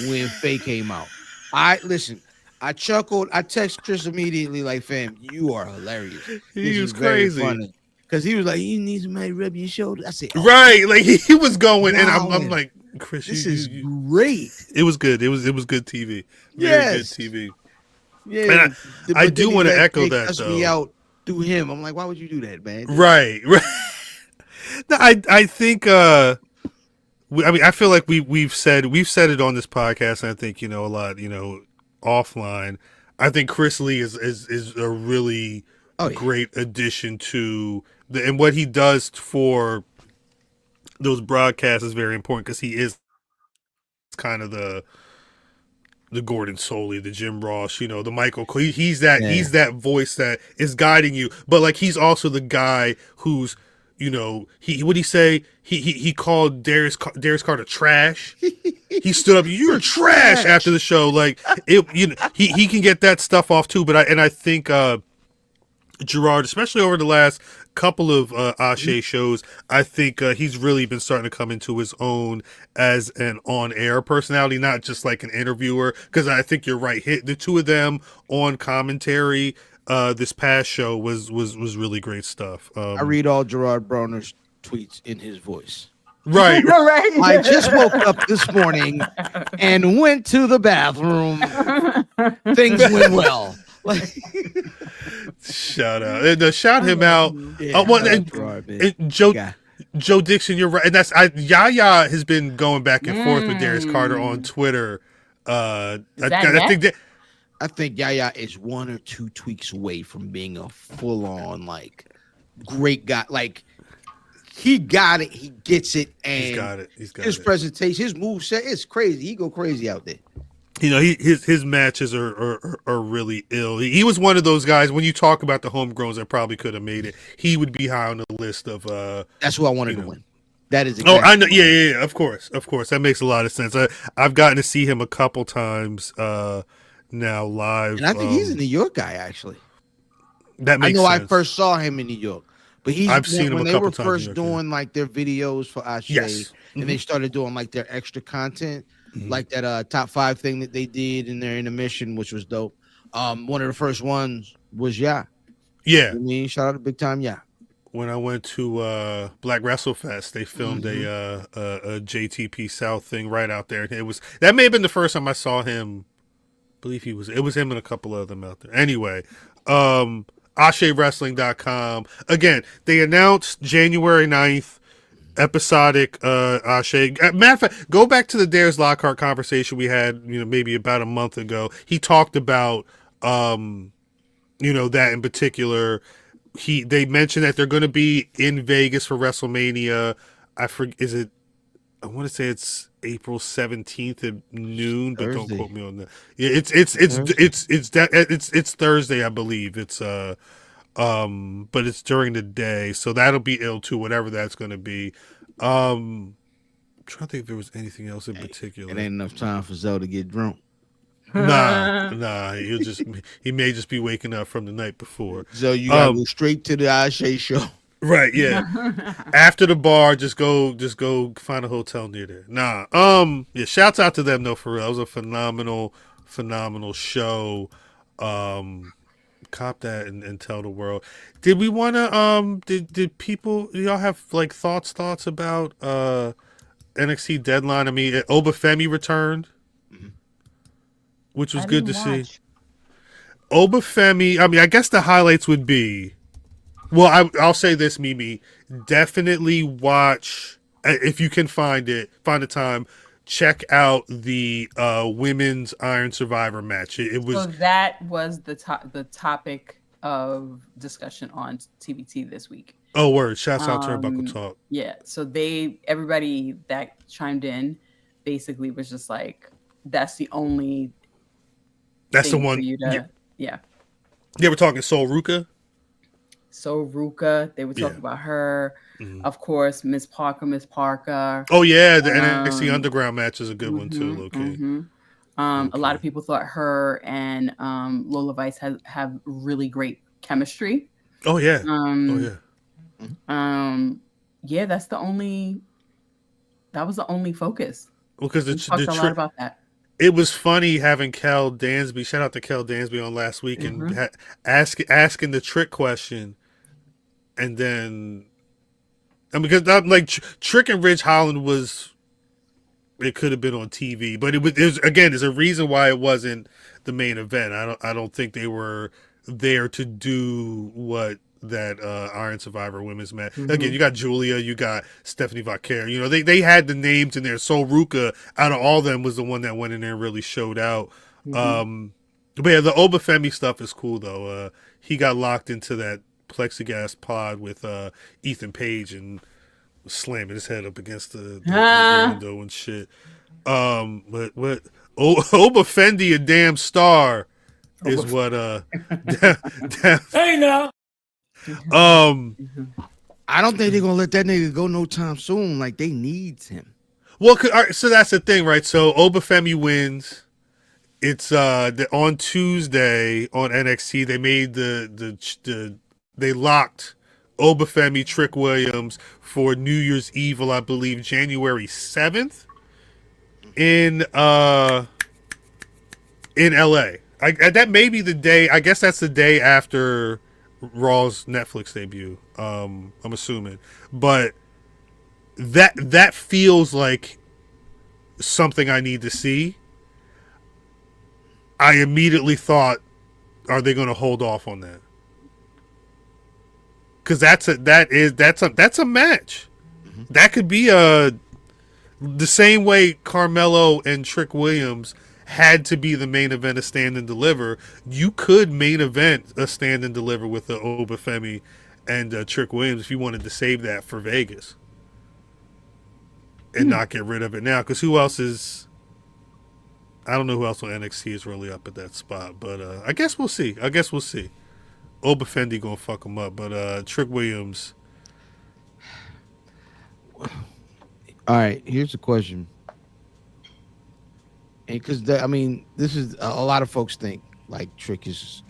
when Faye came out. I chuckled. I texted Chris immediately like, fam, you are hilarious. He was crazy. Because he was like, you need somebody to rub your shoulder. I said, right. Like he was going, and I'm like, Chris, this is great. It was good. It was good TV. Very good TV. Yeah. And I do want to echo that though. Me out through him. I'm like, why would you do that, man? Right. No, I think I feel like we've said it on this podcast, and I think, you know, a lot, you know, offline. I think Chris Lee is a really great addition to and what he does for those broadcasts is very important because he is kind of the Gordon Soley, the Jim Ross, you know, the Michael. He's that voice that is guiding you, but like he's also the guy who's, you know, what'd he say? He called Darius Carter trash. He stood up, you're trash after the show. Like it, you know, he can get that stuff off too. But I think Gerard, especially over the last couple of ASÉ shows, I think he's really been starting to come into his own as an on-air personality, not just like an interviewer. Because I think you're right. The two of them on commentary this past show was really great stuff. I read all Gerard Bronner's tweets in his voice. Right. Right. I just woke up this morning and went to the bathroom. Things went well. Shout out. Shout him out. And Joe Dixon, you're right. And that's Yaya has been going back and forth with Darius Carter on Twitter. I think that I think Yaya is 1 or 2 tweaks away from being a full on like great guy. Like he got it, he gets it, and He's got it. his presentation, his moveset is crazy. He go crazy out there. You know, his matches are really ill. He was one of those guys. When you talk about the homegrowns that probably could have made it, he would be high on the list of. That's who I wanted to win. That is. Exactly I know. Yeah. Of course. That makes a lot of sense. I've gotten to see him a couple times now live, and I think he's a New York guy actually. That makes sense. I first saw him in New York, but I've seen him when a they couple were times first doing like their videos for ASÉ, yes. And they started doing like their extra content. Like that top 5 thing that they did in their intermission, which was dope. One of the first ones was Yeah. I mean, shout out to Big Time When I went to Black Rasslin Fest, they filmed a JTP South thing right out there. That may have been the first time I saw him. I believe it was him and a couple of them out there. Anyway, ASÉWrestling.com. Again, they announced January 9th. Episodic ASÉ. Matter of fact, go back to the Darius Lockhart conversation we had, maybe about a month ago. He talked about that in particular. They mentioned that they're going to be in Vegas for WrestleMania. I want to say it's April 17th at noon, but don't quote me on that. Yeah, it's Thursday, I believe. It's but it's during the day, so that'll be ill too, whatever that's going to be. I'm trying to think if there was anything else in particular. It ain't enough time for Zoe to get drunk. Nah. He may just be waking up from the night before. So you gotta go straight to the ASÉ show. Right, yeah. After the bar, just go find a hotel near there. Yeah, shouts out to them though, for real. It was a phenomenal show. Cop that and tell the world. Did we want to did people, y'all have like thoughts about NXT Deadline? I mean, Obafemi returned, which was good to see. Obafemi, I mean, I guess the highlights would be, well, I'll say this, Mimi, definitely watch, if you can find the time, check out the women's Iron Survivor match. It was, so that was the topic of discussion on TBT this week. Oh, word! Shouts out to Turnbuckle Talk. Yeah, so everybody that chimed in basically was just like, that's the only. That's the one. Yeah. They were talking Sol Ruka. They were talking about her. Of course, Miss Parker. Oh yeah, the NXT Underground match is a good one too, low-key. A lot of people thought her and Lola Vice have really great chemistry. Oh yeah. Yeah, that was the only focus. Well, because we talked a lot about that. It was funny having Kel Dansby. Shout out to Kel Dansby on last week and asking the trick question, and then because like Trick and Ridge Holland it could have been on TV, but it was again. There's a reason why it wasn't the main event. I don't think they were there to do what that Iron Survivor women's match. Again, you got Julia, you got Stephanie Vaquer. They had the names in there. Sol Ruka, out of all of them, was the one that went in there and really showed out. But yeah, the Obafemi stuff is cool though. He got locked into that plexiglass pod with Ethan Page and slamming his head up against the window and shit. But Obafendi, a damn star, is what Hey now. I don't think they're gonna let that nigga go no time soon. Like they needs him. Well, so that's the thing, right? So Obafemi wins. It's on Tuesday on NXT. They made they locked Obafemi, Trick Williams for New Year's Eve, I believe, January 7th in LA. That may be the day. I guess that's the day after Raw's Netflix debut. I'm assuming, but that feels like something I need to see. I immediately thought, are they going to hold off on that? Because that's a match. That could be the same way Carmelo and Trick Williams had to be the main event, a stand and deliver, you could main event a stand and deliver with the Obafemi and Trick Williams if you wanted to save that for Vegas and not get rid of it now. Because who else is? I don't know who else on NXT is really up at that spot, but I guess we'll see. Obafendi gonna fuck him up, but Trick Williams. All right, here's the question. And because this is a lot of folks think like Trick's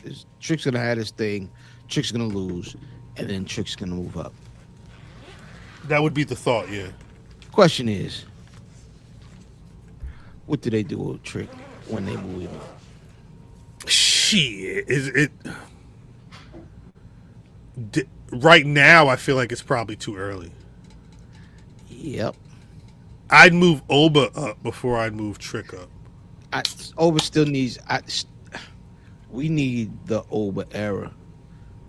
gonna have this thing, Trick's gonna lose, and then Trick's gonna move up. That would be the thought, yeah. Question is, what do they do with Trick when they move him up? Shit, is it? Right now, I feel like it's probably too early. Yep. I'd move Oba up before I'd move Trick up. Oba still needs. We need the Oba era.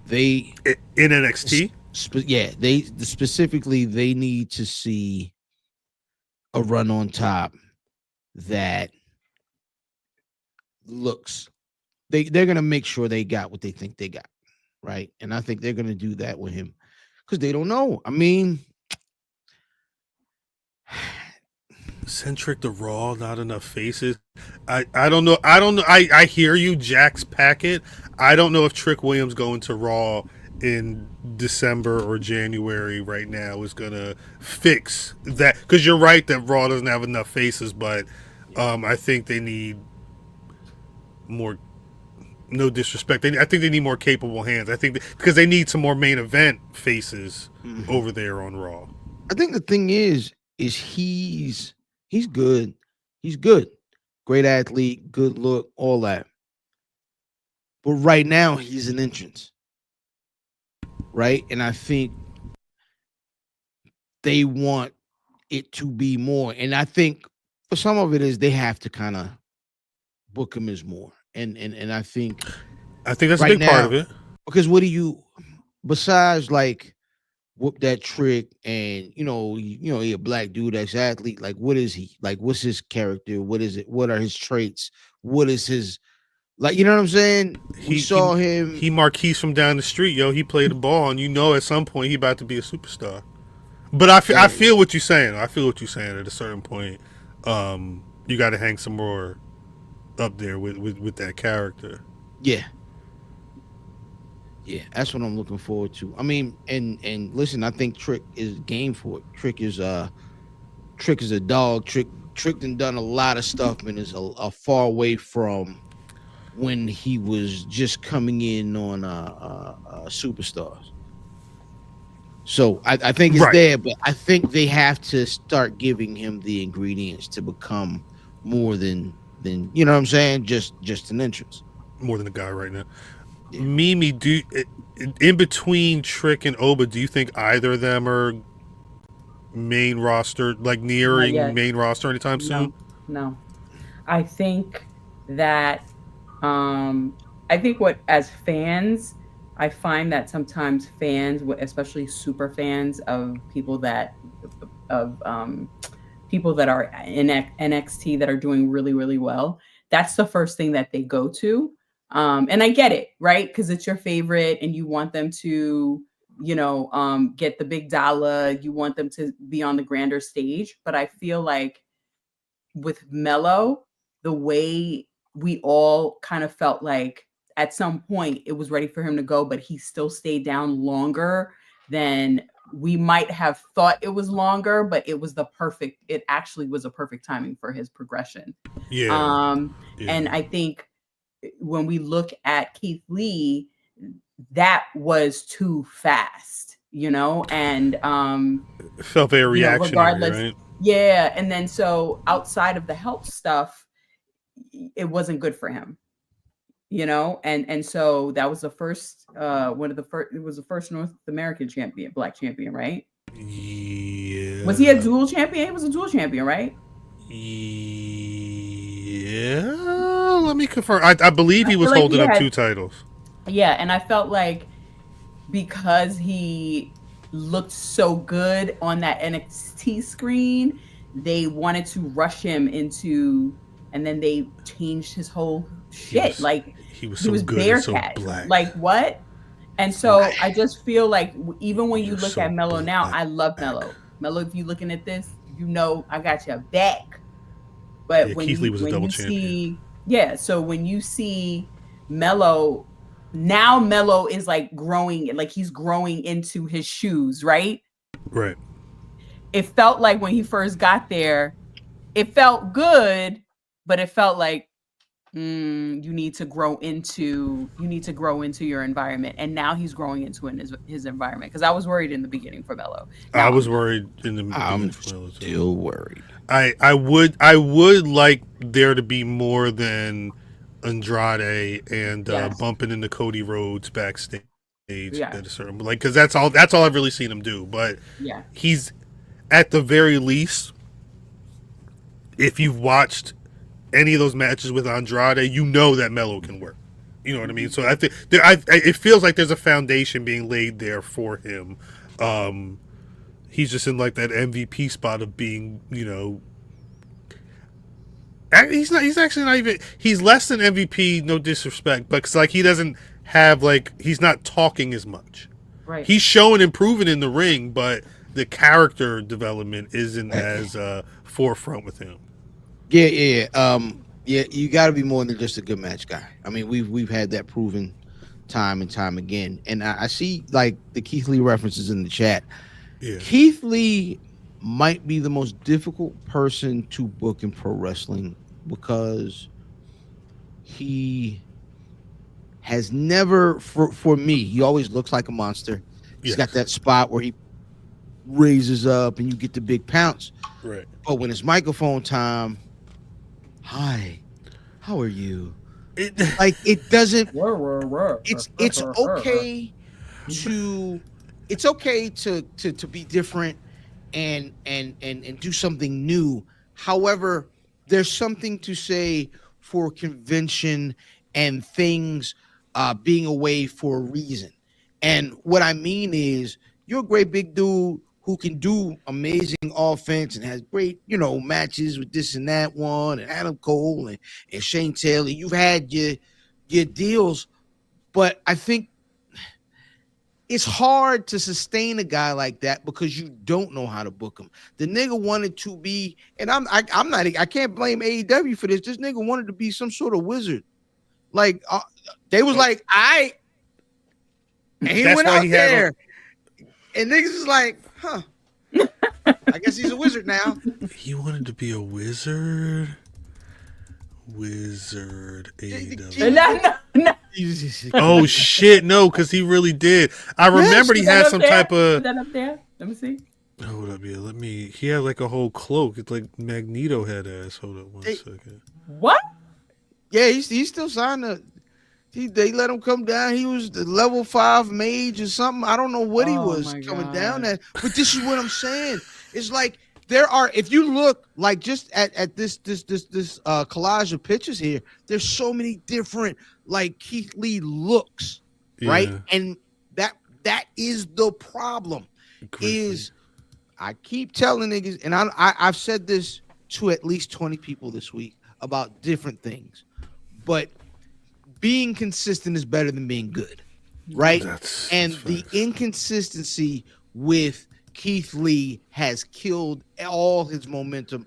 They in NXT. Specifically they need to see a run on top that looks. They're gonna make sure they got what they think they got, right? And I think they're gonna do that with him because they don't know. I mean. Send Trick to Raw, not enough faces. I don't know. I hear you, Jack's packet. I don't know if Trick Williams going to Raw in December or January right now is gonna fix that. Because you're right that Raw doesn't have enough faces, but I think they need more. No disrespect. I think they need more capable hands. I think because they need some more main event faces over there on Raw. I think the thing is he's good. He's good. Great athlete, good look, all that. But right now, he's an entrance. Right? And I think they want it to be more. And I think for some of it is they have to kind of book him as more. And I think that's right a big now, part of it. Because what do you, besides like whoop that Trick and he a black dude that's athlete, like what is he? Like what's his character? What is it? What are his traits? What is his, like, you know what I'm saying? He saw him. He Marquise from down the street, yo. He played the ball, and at some point he about to be a superstar. But I feel what you're saying. I feel what you're saying. At a certain point, you got to hang some more up there with that character. Yeah. Yeah, that's what I'm looking forward to. I mean, and listen, I think Trick is game for it. Trick is a dog. Trick done a lot of stuff and is a far away from when he was just coming in on Superstars. So I think it's right there, but I think they have to start giving him the ingredients to become more than you know what I'm saying, just an entrance. More than a guy right now. Yeah. Mimi, in between Trick and Oba, do you think either of them are main roster, like nearing main roster anytime soon? No. I think that what as fans, I find that sometimes fans, especially super fans of people that are in NXT that are doing really, really well, that's the first thing that they go to. And I get it, right? Because it's your favorite and you want them to, get the big dollar. You want them to be on the grander stage. But I feel like with Mello, the way we all kind of felt like at some point it was ready for him to go, but he still stayed down longer than we might have thought it was longer, but it actually was a perfect timing for his progression. Yeah. And I think when we look at Keith Lee, that was too fast, and it felt very reactionary, right? Yeah. And then so outside of the help stuff, it wasn't good for him, and so that was the first it was the first North American champion, black champion, right? Yeah. Was he a dual champion? He was a dual champion, right? Yeah. Let me confirm. I believe he was holding up 2 titles. Yeah, and I felt like because he looked so good on that NXT screen, they wanted to rush him into and then they changed his whole shit. He was he so was good and so Bearcat. black. Like what? And so I just feel like even when you You're look so at Mello now, black. I love Mello. Mello, if you're looking at this, you know I got your back. But Yeah, when Keith Lee was a double champion. So when you see Mello, now Mello is like growing, like he's growing into his shoes, right? Right. It felt like when he first got there, it felt good, but it felt like you need to grow into your environment. And now he's growing into his environment. Because I was worried in the beginning for Mello. I was worried in the beginning I'm for Mello too. still worried. I would like there to be more than Andrade and bumping into Cody Rhodes backstage at a certain, like, because that's all I've really seen him do. But he's at the very least, if you've watched any of those matches with Andrade, you know that Mello can work. You know what I mean? So I think it feels like there's a foundation being laid there for him. He's just in like that MVP spot of being, you know, he's actually not even, he's less than MVP, no disrespect, but it's like he doesn't have, like, he's not talking as much. Right. He's showing improving in the ring, but the character development isn't as forefront with him. Yeah. You got to be more than just a good match guy. I mean, we've had that proven time and time again. And I see like the Keith Lee references in the chat. Yeah. Keith Lee might be the most difficult person to book in pro wrestling because he has never, for me, he always looks like a monster. He's got that spot where he raises up and you get the big pounce. Right. But when it's microphone time, hi, how are you? It doesn't. It's okay to be different and do something new. However, there's something to say for convention and things being away for a reason. And what I mean is, you're a great big dude who can do amazing offense and has great, matches with this and that one, and Adam Cole and Shane Taylor. You've had your deals, but I think it's hard to sustain a guy like that because you don't know how to book him. The nigga wanted to be, and I can't blame AEW for this. This nigga wanted to be some sort of wizard. Like they was like, and he went out there, and niggas was like, huh. I guess he's a wizard now. He wanted to be a wizard. AEW. No. Oh shit, no, because he really did. I remembered he had some type of. Is that up there? Let me see. Hold up, yeah. He had like a whole cloak. It's like Magneto had ass. Hold up one second. What? Yeah, he's still signed up. They let him come down. He was the level 5 mage or something. I don't know what he was coming down at. But this is what I'm saying. It's like there are, if you look like just at this collage of pictures here, there's so many different like Keith Lee looks, right? And that is the problem. Is I keep telling niggas, and I've said this to at least 20 people this week about different things, but being consistent is better than being good, right? And the inconsistency with Keith Lee has killed all his momentum.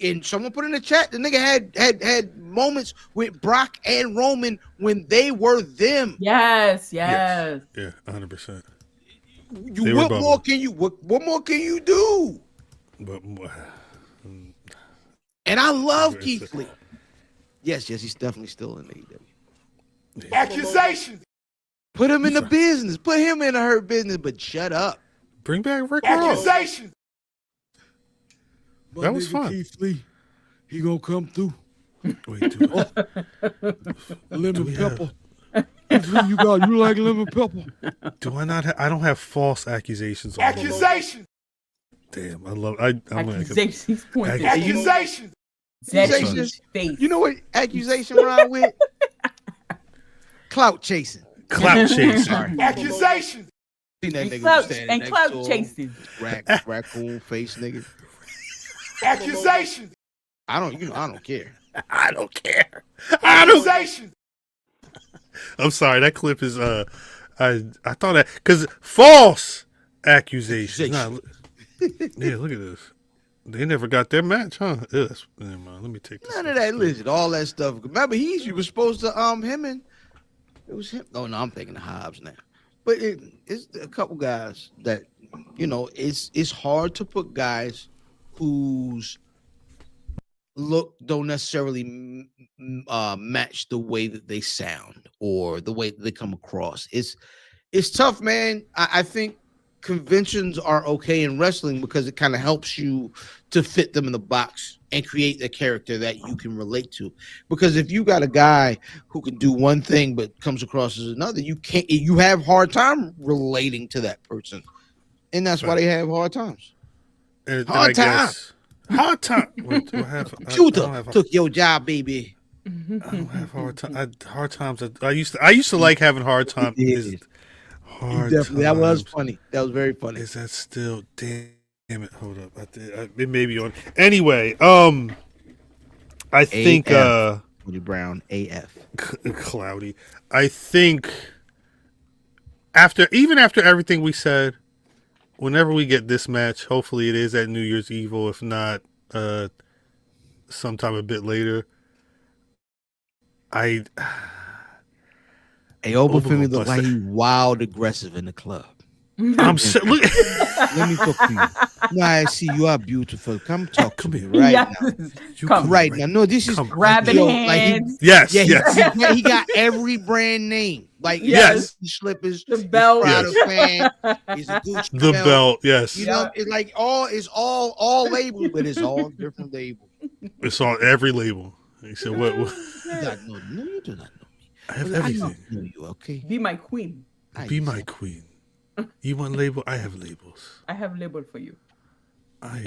And someone put in the chat, the nigga had moments with Brock and Roman when they were them. Yes. Yeah, 100%. What more can you do? And I love Keith Lee. Yes, he's definitely still in AEW. Accusations. Put him in the business. Put him in her business, but shut up. Bring back Rick Ross. Accusations. That was fun. Keith Lee, he gonna come through. Wait, dude. Lemon pepper. You like lemon pepper? Do I not? I don't have false accusations. On Accusations. Damn, I love. I'm accusations. Accusations. Face. You know what accusation rhyme with? Clout chasing. Accusations. Seen that nigga And clout chasing. Raccoon face nigga. Accusations. I don't care. I don't care. I don't. I'm sorry. That clip is I thought that because false accusations. Nah, yeah, look at this. They never got their match, huh? Never mind. Let me take this. None of that. Listen, all that stuff. Remember, he was supposed to him and it was him. Oh no, I'm thinking of Hobbs now. But it's a couple guys that it's hard to put guys whose look don't necessarily match the way that they sound or the way that they come across. It's tough, man. I think conventions are okay in wrestling because it kind of helps you to fit them in the box and create a character that you can relate to. Because if you got a guy who can do one thing but comes across as another, you have hard time relating to that person, and that's why they have hard times. Hard time. Wait, Computer took your job, baby. I don't have hard time. Hard times. I used to like having hard time. That was funny. That was very funny. Is that still? Damn it! Hold up. It may be on. Anyway, I think Cody Brown AF Cloudy. I think after everything we said, whenever we get this match, hopefully it is at New Year's Eve, or if not, sometime a bit later. Obafemi look like he's wild aggressive in the club. I'm so, look. Let me talk to you. No, I see you are beautiful. Come talk to me right now. You come right now. No, this is grabbing hands. Yes. He got every brand name. Like slippers, the belt, fan, he's a Gucci the belt. Yes, it's like all labels, but it's all different labels. It's on every label. He said, "What? No, you do not know me. I have everything. I know you, okay? Be my queen. Be my queen. You want label? I have labels. I have label for you. I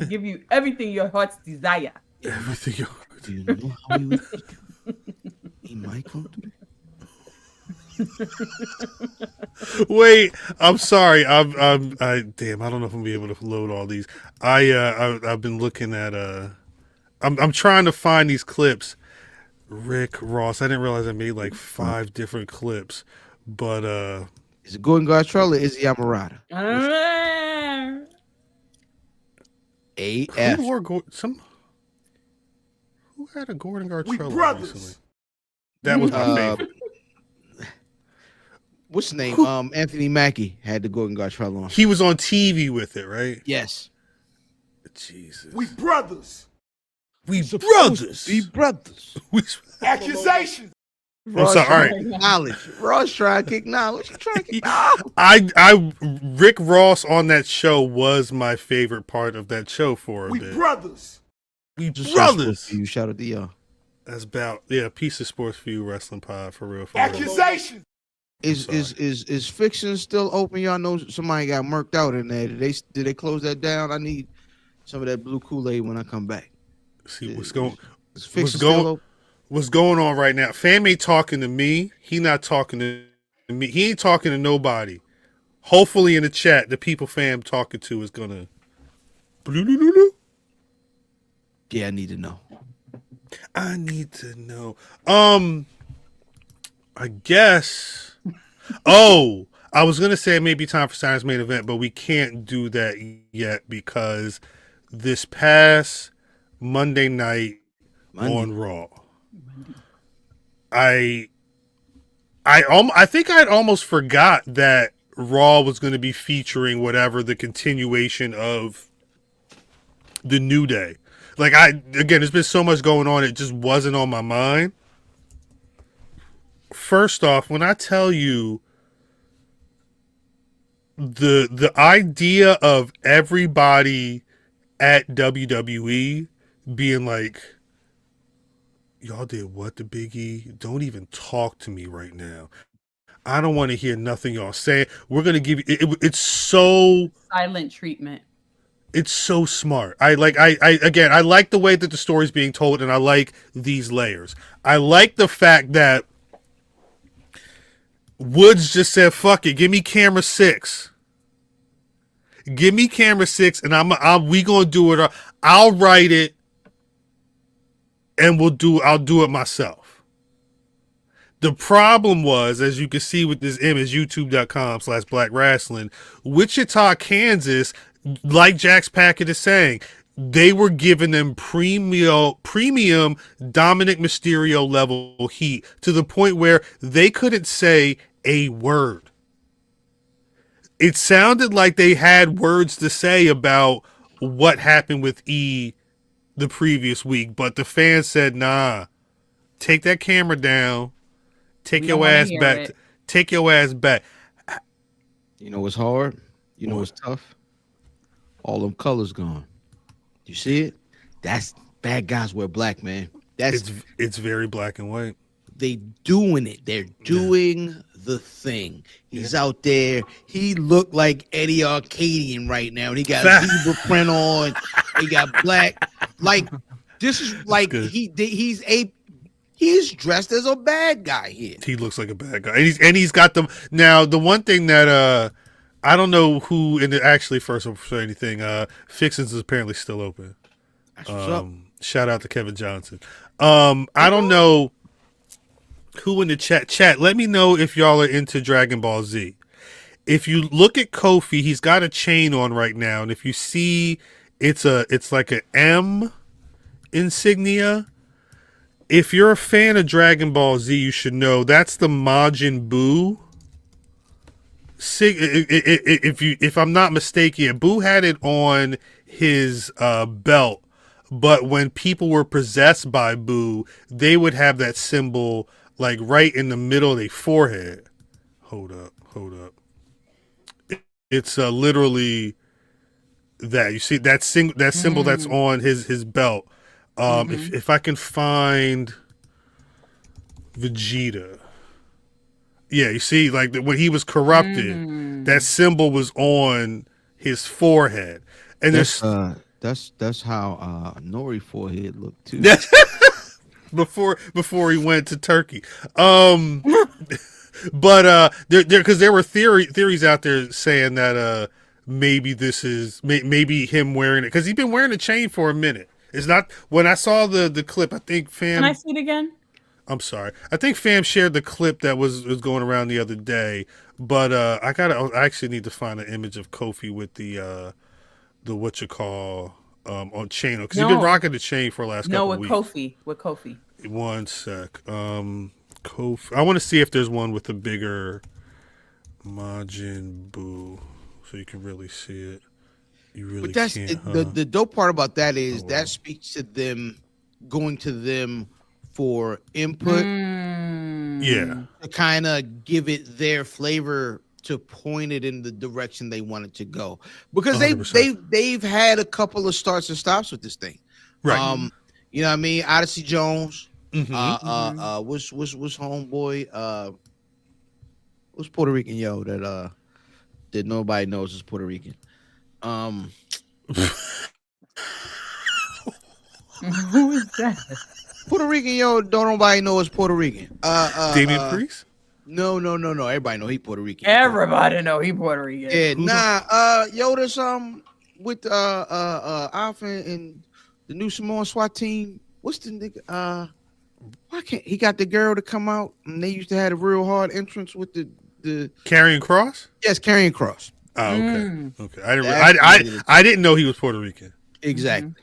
give you everything your heart's desire. Everything your heart. Do you know how you in my country? Wait, I'm sorry. I don't know if I'm gonna be able to load all these. I've been looking at I'm trying to find these clips. Rick Ross. I didn't realize I made like 5 different clips, but is it Gordon Gartrell or is it Yamurata? AF. Who had a Gordon Gartrell recently? That was my favorite. What's his name? Anthony Mackie had the Gordon Gartrell on. He was on TV with it, right? Yes. Jesus. We brothers. We brothers. We brothers. Accusations. I'm sorry. All right. Knowledge. Ross trying to kick knowledge. Rick Ross on that show was my favorite part of that show for a bit. Brothers. We brothers. You shout out to y'all. That's about Piece of Sports for You Wrestling Pod for real. Accusations. Is fiction still open? Y'all know somebody got murked out in there. Did they close that down? I need some of that blue Kool-Aid when I come back. See what's going on right now. Fam ain't talking to me. He not talking to me. He ain't talking to nobody. Hopefully in the chat, the people fam talking to is gonna. Yeah, I need to know. I guess. Oh, I was gonna say it may be time for Science Main Event, but we can't do that yet because this past Monday night on Raw, I think I'd almost forgot that Raw was going to be featuring whatever the continuation of the New Day. Like there's been so much going on, it just wasn't on my mind. First off, when I tell you the idea of everybody at WWE being like, y'all did what to Big E? Don't even talk to me right now. I don't want to hear nothing y'all say. We're going to give you it's so silent treatment. It's so smart. I like the way that the story's being told, and I like these layers. I like the fact that Woods just said, fuck it, give me camera 6. Give me camera 6 and we going to do it. I'll write it. and I'll do it myself. The problem was, as you can see with this image, youtube.com/Black Rasslin, Wichita, Kansas, like Jax Packet is saying, they were giving them premium Dominic Mysterio level heat to the point where they couldn't say a word. It sounded like they had words to say about what happened with E the previous week, but the fans said, nah, take that camera down. Take your ass back. Take your ass back. You know what's hard? You know what's tough? All them colors gone. You see it? That's bad guys wear black, man. It's very black and white. They doing it. They're doing the thing. He's out there. He looked like Eddie Arcadian right now. He got zebra print on. He got black. Like this is like he's dressed as a bad guy here. He looks like a bad guy, and he's got them. Now the one thing that I don't know who actually first before anything. Fixins is apparently still open. That's what's up. Shout out to Kevin Johnson. I don't know who in the chat. Let me know if y'all are into Dragon Ball Z. If you look at Kofi, he's got a chain on right now, and if you see, it's like an M insignia. If you're a fan of Dragon Ball Z, you should know that's the Majin Buu. If I'm not mistaken, Buu had it on his belt, but when people were possessed by Buu, they would have that symbol like right in the middle of their forehead. Hold up. It's literally that. You see that symbol that's on his belt. If I can find Vegeta. Yeah, you see, like when he was corrupted, that symbol was on his forehead. And that's how Nore forehead looked too. before he went to Turkey. But there were theories out there saying that maybe this is maybe him wearing it because he's been wearing a chain for a minute. It's not when I saw the clip. I think Fam. Can I see it again? I'm sorry. I think Fam shared the clip that was going around the other day. But I actually need to find an image of Kofi with the on chain because he's been rocking the chain for the last couple of weeks. With Kofi. One sec. Kofi. I want to see if there's one with a bigger Majin Buu, so you can really see it. You really can't. The dope part about that is that speaks to them going to them for input. Yeah. To kind of give it their flavor to point it in the direction they want it to go. Because they've had a couple of starts and stops with this thing. Right. You know what I mean? Odyssey Jones. What's homeboy? What's Puerto Rican that nobody knows is Puerto Rican. Who is that? Puerto Rican don't nobody know is Puerto Rican. Damian Priest? No. Everybody know he Puerto Rican. Everybody know he Puerto Rican. Yeah, there's with Alpha and the new Samoan SWAT team. What's the nigga? Why can't he got the girl to come out and they used to have a real hard entrance with the Karrion Kross? Yes, Karrion Kross. Oh, okay. Okay. I didn't know he was Puerto Rican. Exactly.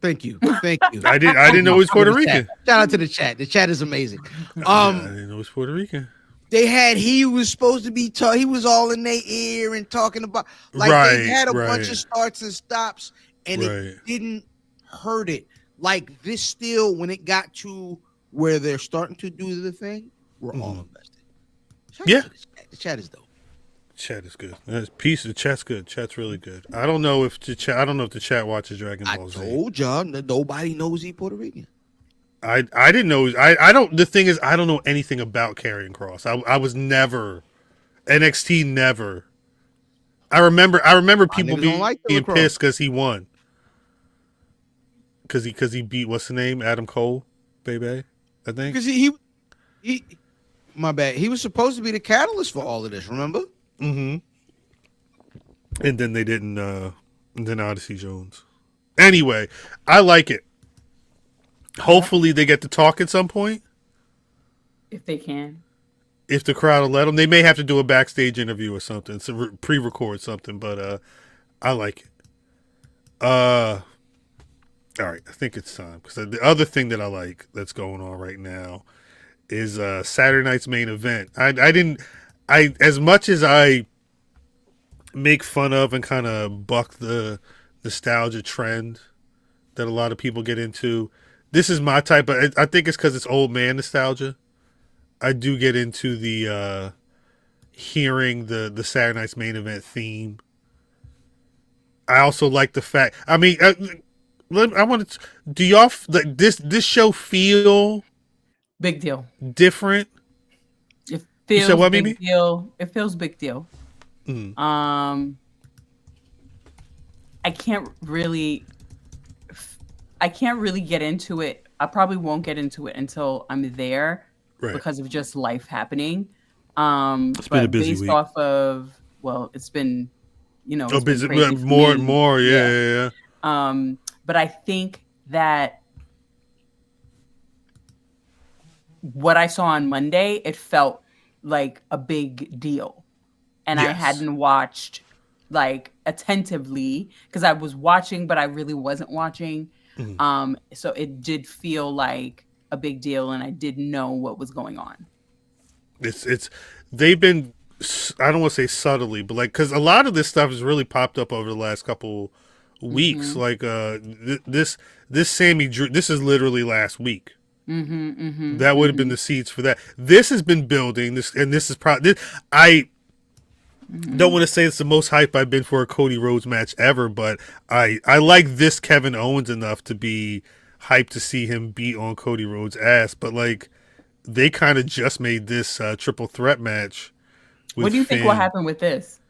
Thank you. I didn't know he was Puerto Rican. Shout out to the chat. The chat is amazing. I didn't know he was Puerto Rican. He was supposed to be he was all in their ear and talking about they had a bunch of starts and stops and it didn't hurt it. Like this still when it got to where they're starting to do the thing, we're all invested. The chat is dope. Chat is good. The chat's good. Chat's really good. I don't know if the chat watches Dragon Ball Z. I told y'all nobody knows he Puerto Rican. I didn't know. I don't. The thing is, I don't know anything about Karrion Kross. I was never NXT. Never. I remember people being pissed because he won. Because he beat what's the name? Adam Cole, baby. I think. Because he my bad. He was supposed to be the catalyst for all of this. Remember? Mm-hmm. And then they didn't. And then Odyssey Jones. Anyway, I like it. Hopefully they get to talk at some point. If they can. If the crowd will let them. They may have to do a backstage interview or something, so pre-record something, but I like it. All right, I think it's time, because the other thing that I like that's going on right now is Saturday night's main event. I as much as I make fun of and kind of buck the nostalgia trend that a lot of people get into, this is my type of, I think it's because it's old man nostalgia. I do get into the hearing the Saturday night's main event theme. I also like the fact, I mean, I want to, do y'all, like, this show feel Big deal. different? It feels what, big Mimi? deal. It feels big deal. I can't really get into it. I probably won't get into it until I'm there, Right. because of just life happening. It's been But a busy based week. off of, well, it's been, it's been Busy, crazy for more me. and more, yeah. But I think that what I saw on Monday, it felt like a big deal. And I Yes. hadn't watched like attentively, because I was watching, but I really wasn't watching. So it did feel like a big deal, and I didn't know what was going on. It's they've been, I don't want to say subtly, but like, because a lot of this stuff has really popped up over the last couple weeks. Like this Sammy Drew, this is literally last week. That would have been the seeds for that. This has been building this, and this is probably, I don't want to say it's the most hype I've been for a Cody Rhodes match ever, but I like this Kevin Owens enough to be hyped to see him beat on Cody Rhodes' ass. But like, they kind of just made this triple threat match with What do you think will Finn. happen with this?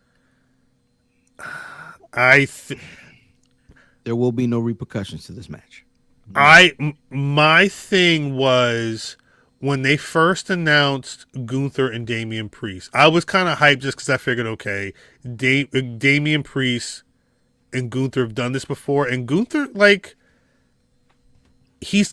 There will be no repercussions to this match. My thing was, when they first announced Gunther and Damian Priest, I was kind of hyped just because I figured, okay, Damian Priest and Gunther have done this before, and Gunther, like, he's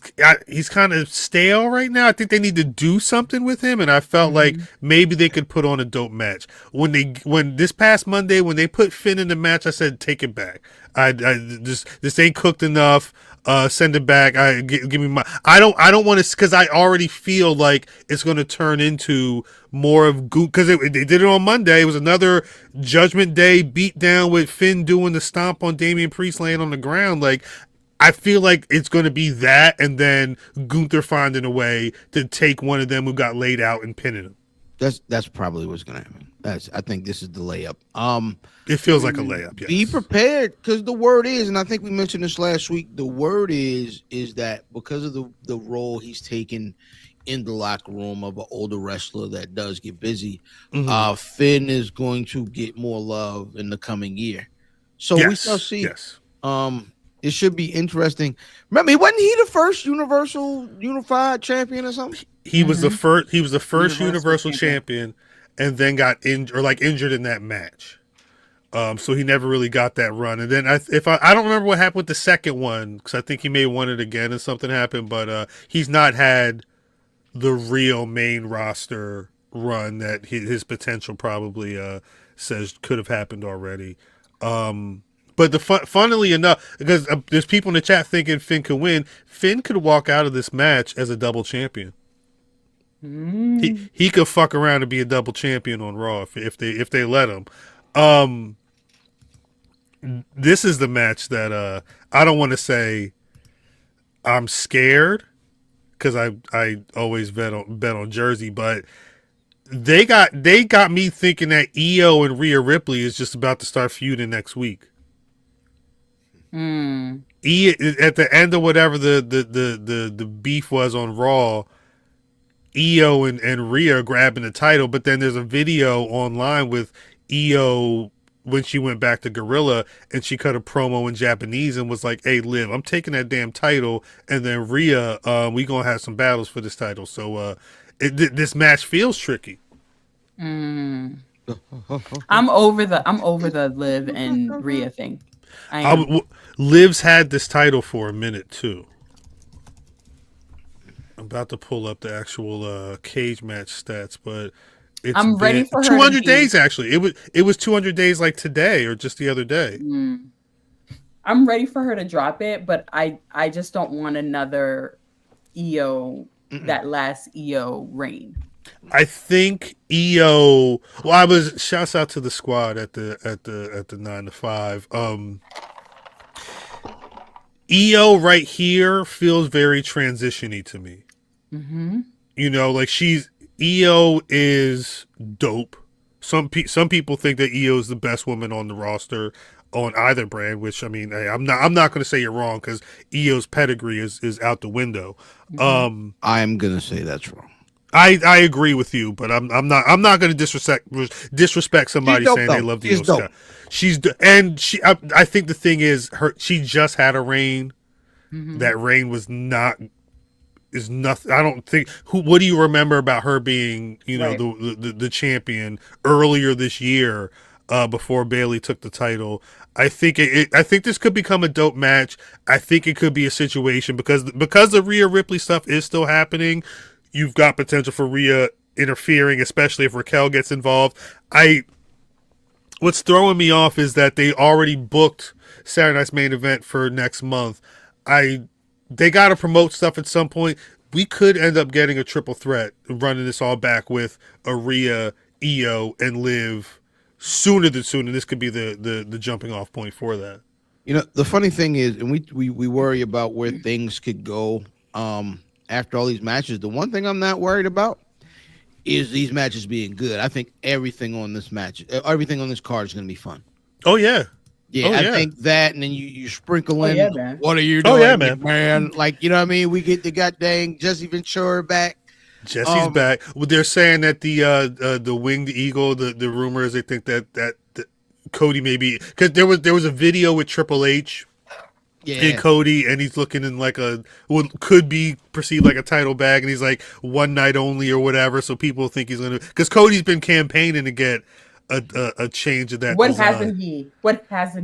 kind of stale right now. I think they need to do something with him, and I felt like maybe they could put on a dope match. When this past Monday, when they put Finn in the match, I said, take it back. This ain't cooked enough. Send it back. Give me my. I don't want to, because I already feel like it's going to turn into more of because they did it on Monday. It was another Judgment Day beatdown with Finn doing the stomp on Damian Priest laying on the ground. Like, I feel like it's going to be that, and then Gunther finding a way to take one of them who got laid out and pinning him. That's probably what's gonna happen. I think this is the layup. It feels like a layup. Yes. Be prepared, because the word is, and I think we mentioned this last week, the word is that because of the role he's taken in the locker room of an older wrestler that does get busy, Finn is going to get more love in the coming year. So we shall see. Yes. It should be interesting. Remember, wasn't he the first unified champion or something? He was the first. He was the first Universal Universal champion, and then got injured in that match. So he never really got that run. And then I don't remember what happened with the second one, because I think he may have won it again and something happened. But he's not had the real main roster run that his potential probably says could have happened already. But funnily enough, because there's people in the chat thinking Finn could win, Finn could walk out of this match as a double champion. He could fuck around and be a double champion on Raw if they let him. This is the match that I don't want to say I'm scared, because I always bet on Jersey, but they got me thinking that Io and Rhea Ripley is just about to start feuding next week. At the end of whatever the beef was on Raw, Io and Rhea grabbing the title, but then there's a video online with Io when she went back to Gorilla, and she cut a promo in Japanese and was like, "Hey, Liv, I'm taking that damn title, and then Rhea, we gonna have some battles for this title." So this match feels tricky. I'm over the Liv and Rhea thing. Liv's had this title for a minute too. I'm about to pull up the actual cage match stats, but I'm ready for her 200 days. Actually, it was 200 days like today or just the other day. I'm ready for her to drop it, but I just don't want another EO that last EO reign. I think EO. Well, shouts out to the squad at the 9 to 5. EO right here feels very transition-y to me. You know, like EO is dope. Some people think that EO is the best woman on the roster on either brand, which I mean, hey, I'm not going to say you're wrong because EO's pedigree is out the window. I'm gonna say that's wrong. I agree with you, but I'm not going to disrespect somebody saying they love the Oscar. I think the thing is she just had a reign. That reign is nothing. I don't think what do you remember about her being, you know, the champion earlier this year before Bayley took the title. I think this could become a dope match. I think it could be a situation because the Rhea Ripley stuff is still happening. You've got potential for Rhea interfering, especially if Raquel gets involved. What's throwing me off is that they already booked Saturday Night's Main Event for next month. They got to promote stuff at some point. We could end up getting a triple threat, running this all back with a Rhea, EO, and Liv sooner than soon. And this could be the jumping off point for that. You know, the funny thing is, and we worry about where things could go after all these matches. The one thing I'm not worried about is these matches being good. I think everything on this card is going to be fun. Oh, yeah. Yeah, I think that, and then you sprinkle in, man. what are you doing, man? Like, you know what I mean? We get the goddamn Jesse Ventura back. Jesse's back. Well, they're saying that the winged eagle, the rumor is they think that Cody maybe, because there was a video with Triple H and Cody, and he's looking in like what could be perceived like a title bag, and he's like one night only or whatever, so people think he's gonna, because Cody's been campaigning to get a change of that. What hasn't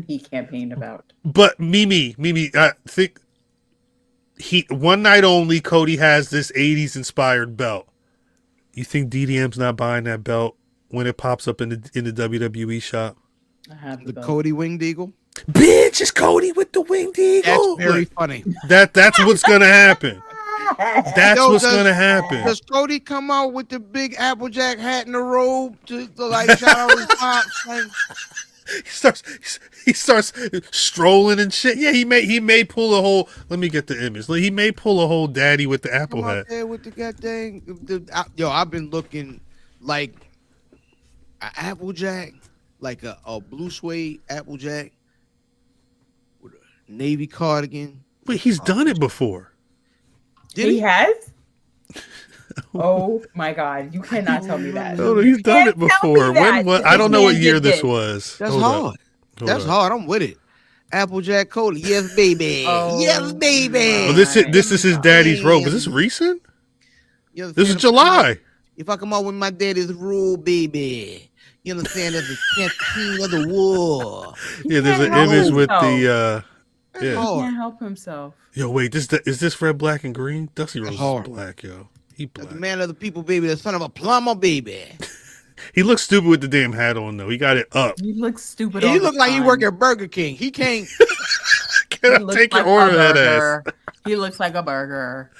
he campaigned about? But Mimi, I think one night only. Cody has this '80s inspired belt. You think DDM's not buying that belt when it pops up in the WWE shop? I have the Cody Winged Eagle. Bitch, it's Cody with the Winged Eagle. That's very funny. That's what's gonna happen. That's what's gonna happen. Does Cody come out with the big Applejack hat and the robe to like shout out his pops? Like, he starts strolling and shit. Yeah, he may pull a whole. Let me get the image. He may pull a whole daddy with the apple hat. There with the goddamn. Yo, I've been looking like an Applejack, like a blue suede Applejack with a navy cardigan. Wait, he's done it before. He has? Oh my God! You cannot tell me that. No, he's done it before. When? I don't know what year this was. That's hard. That's hard. I'm with it. Applejack Cody, yes, baby. Yes, baby. Oh, this is his daddy's robe. Is this recent? This is July. If I come out with my daddy's robe, baby. You understand? There's a canteen of the war. Yeah, there's an image with the. He can't help himself. Yo, wait, is this red, black, and green? Dusty Rose is black, yo. He black. The man of the people, baby. The son of a plumber, baby. He looks stupid with the damn hat on, though. He got it up. He looks stupid. He look like he work at Burger King. He can't. Can I take your order, that ass? He looks like a burger.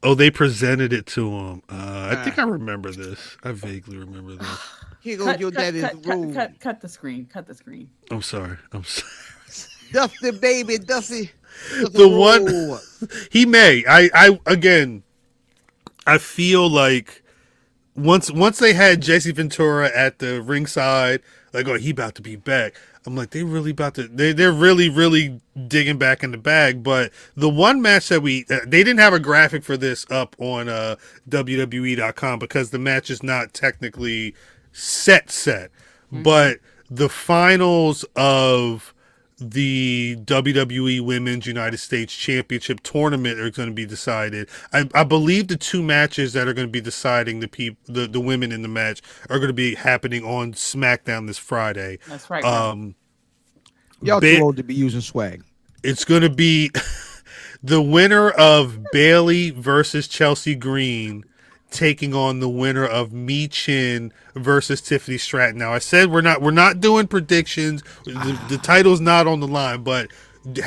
Oh, they presented it to him. I think I remember this. I vaguely remember this. Here goes your daddy's robe. Cut the screen. Cut the screen. I'm sorry. Dusty, baby, Dusty. The one he may. I feel like once they had Jesse Ventura at the ringside, like, oh, he about to be back. I'm like, they're really digging back in the bag. But the one match that they didn't have a graphic for this up on WWE.com because the match is not technically set. Mm-hmm. But the finals of the WWE Women's United States Championship tournament are going to be decided. I believe the two matches that are going to be deciding the women in the match are going to be happening on SmackDown this Friday. That's right. Y'all too old to be using swag. It's going to be The winner of Bailey versus Chelsea Green taking on the winner of Mi Chin versus Tiffany Stratton. Now, I said we're not doing predictions. The title's not on the line, but do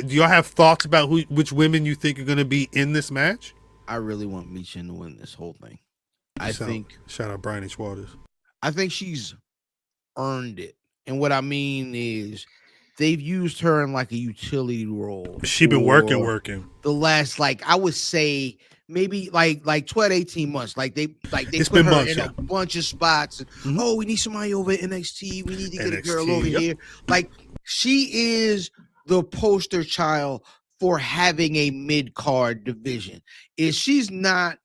y'all have thoughts about which women you think are going to be in this match? I really want Michin to win this whole thing. Shout out Brian H. Waters. I think she's earned it. And what I mean is they've used her in like a utility role. She's been working. The last, like, I would say maybe like 12, 18 months. Like they It's put been her months, in yeah. a bunch of spots. Mhm. Oh, we need somebody over at NXT. We need to get a girl NXT, over yep. here. Like, she is the poster child for having a mid-card division. She's not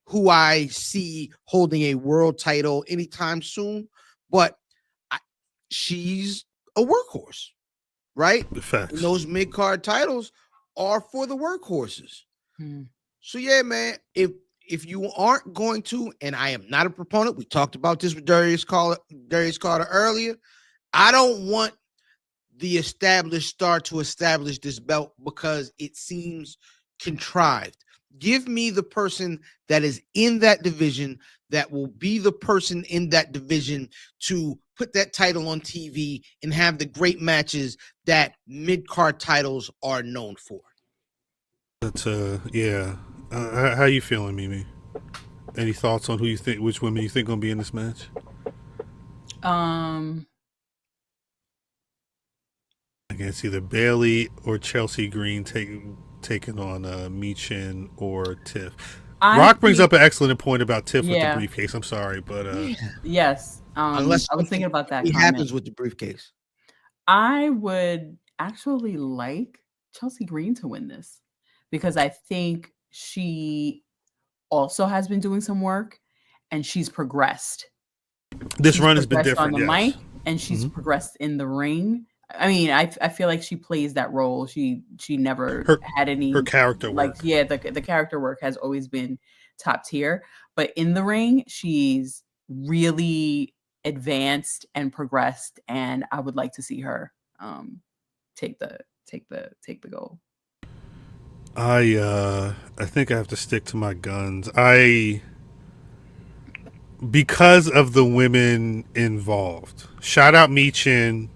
who I see holding a world title anytime soon, but she's a workhorse, right? The facts. And those mid-card titles are for the workhorses. So yeah, man, if you aren't going to, and I am not a proponent, we talked about this with Darius Carter earlier. I don't want the established star to establish this belt because it seems contrived. Give me the person that is in that division that will be the person in that division to put that title on TV and have the great matches that mid-card titles are known for. That's yeah. How you feeling, Mimi? Any thoughts on which women you think gonna be in this match? Again, it's either Bailey or Chelsea Green taking on Mi Chin or Tiff. Rock brings up an excellent point about Tiff with the briefcase. I'm sorry, but yes. Unless I was thinking about that. It happens with the briefcase. I would actually like Chelsea Green to win this because I think she also has been doing some work and she's progressed. This run has been different on the mic, and she's progressed in the ring. I mean, I feel like she plays that role. She never had any her character work. The character work has always been top tier, but in the ring, she's really advanced and progressed, and I would like to see her take the goal. I think I have to stick to my guns. Because of the women involved. Shout out Mi Chin.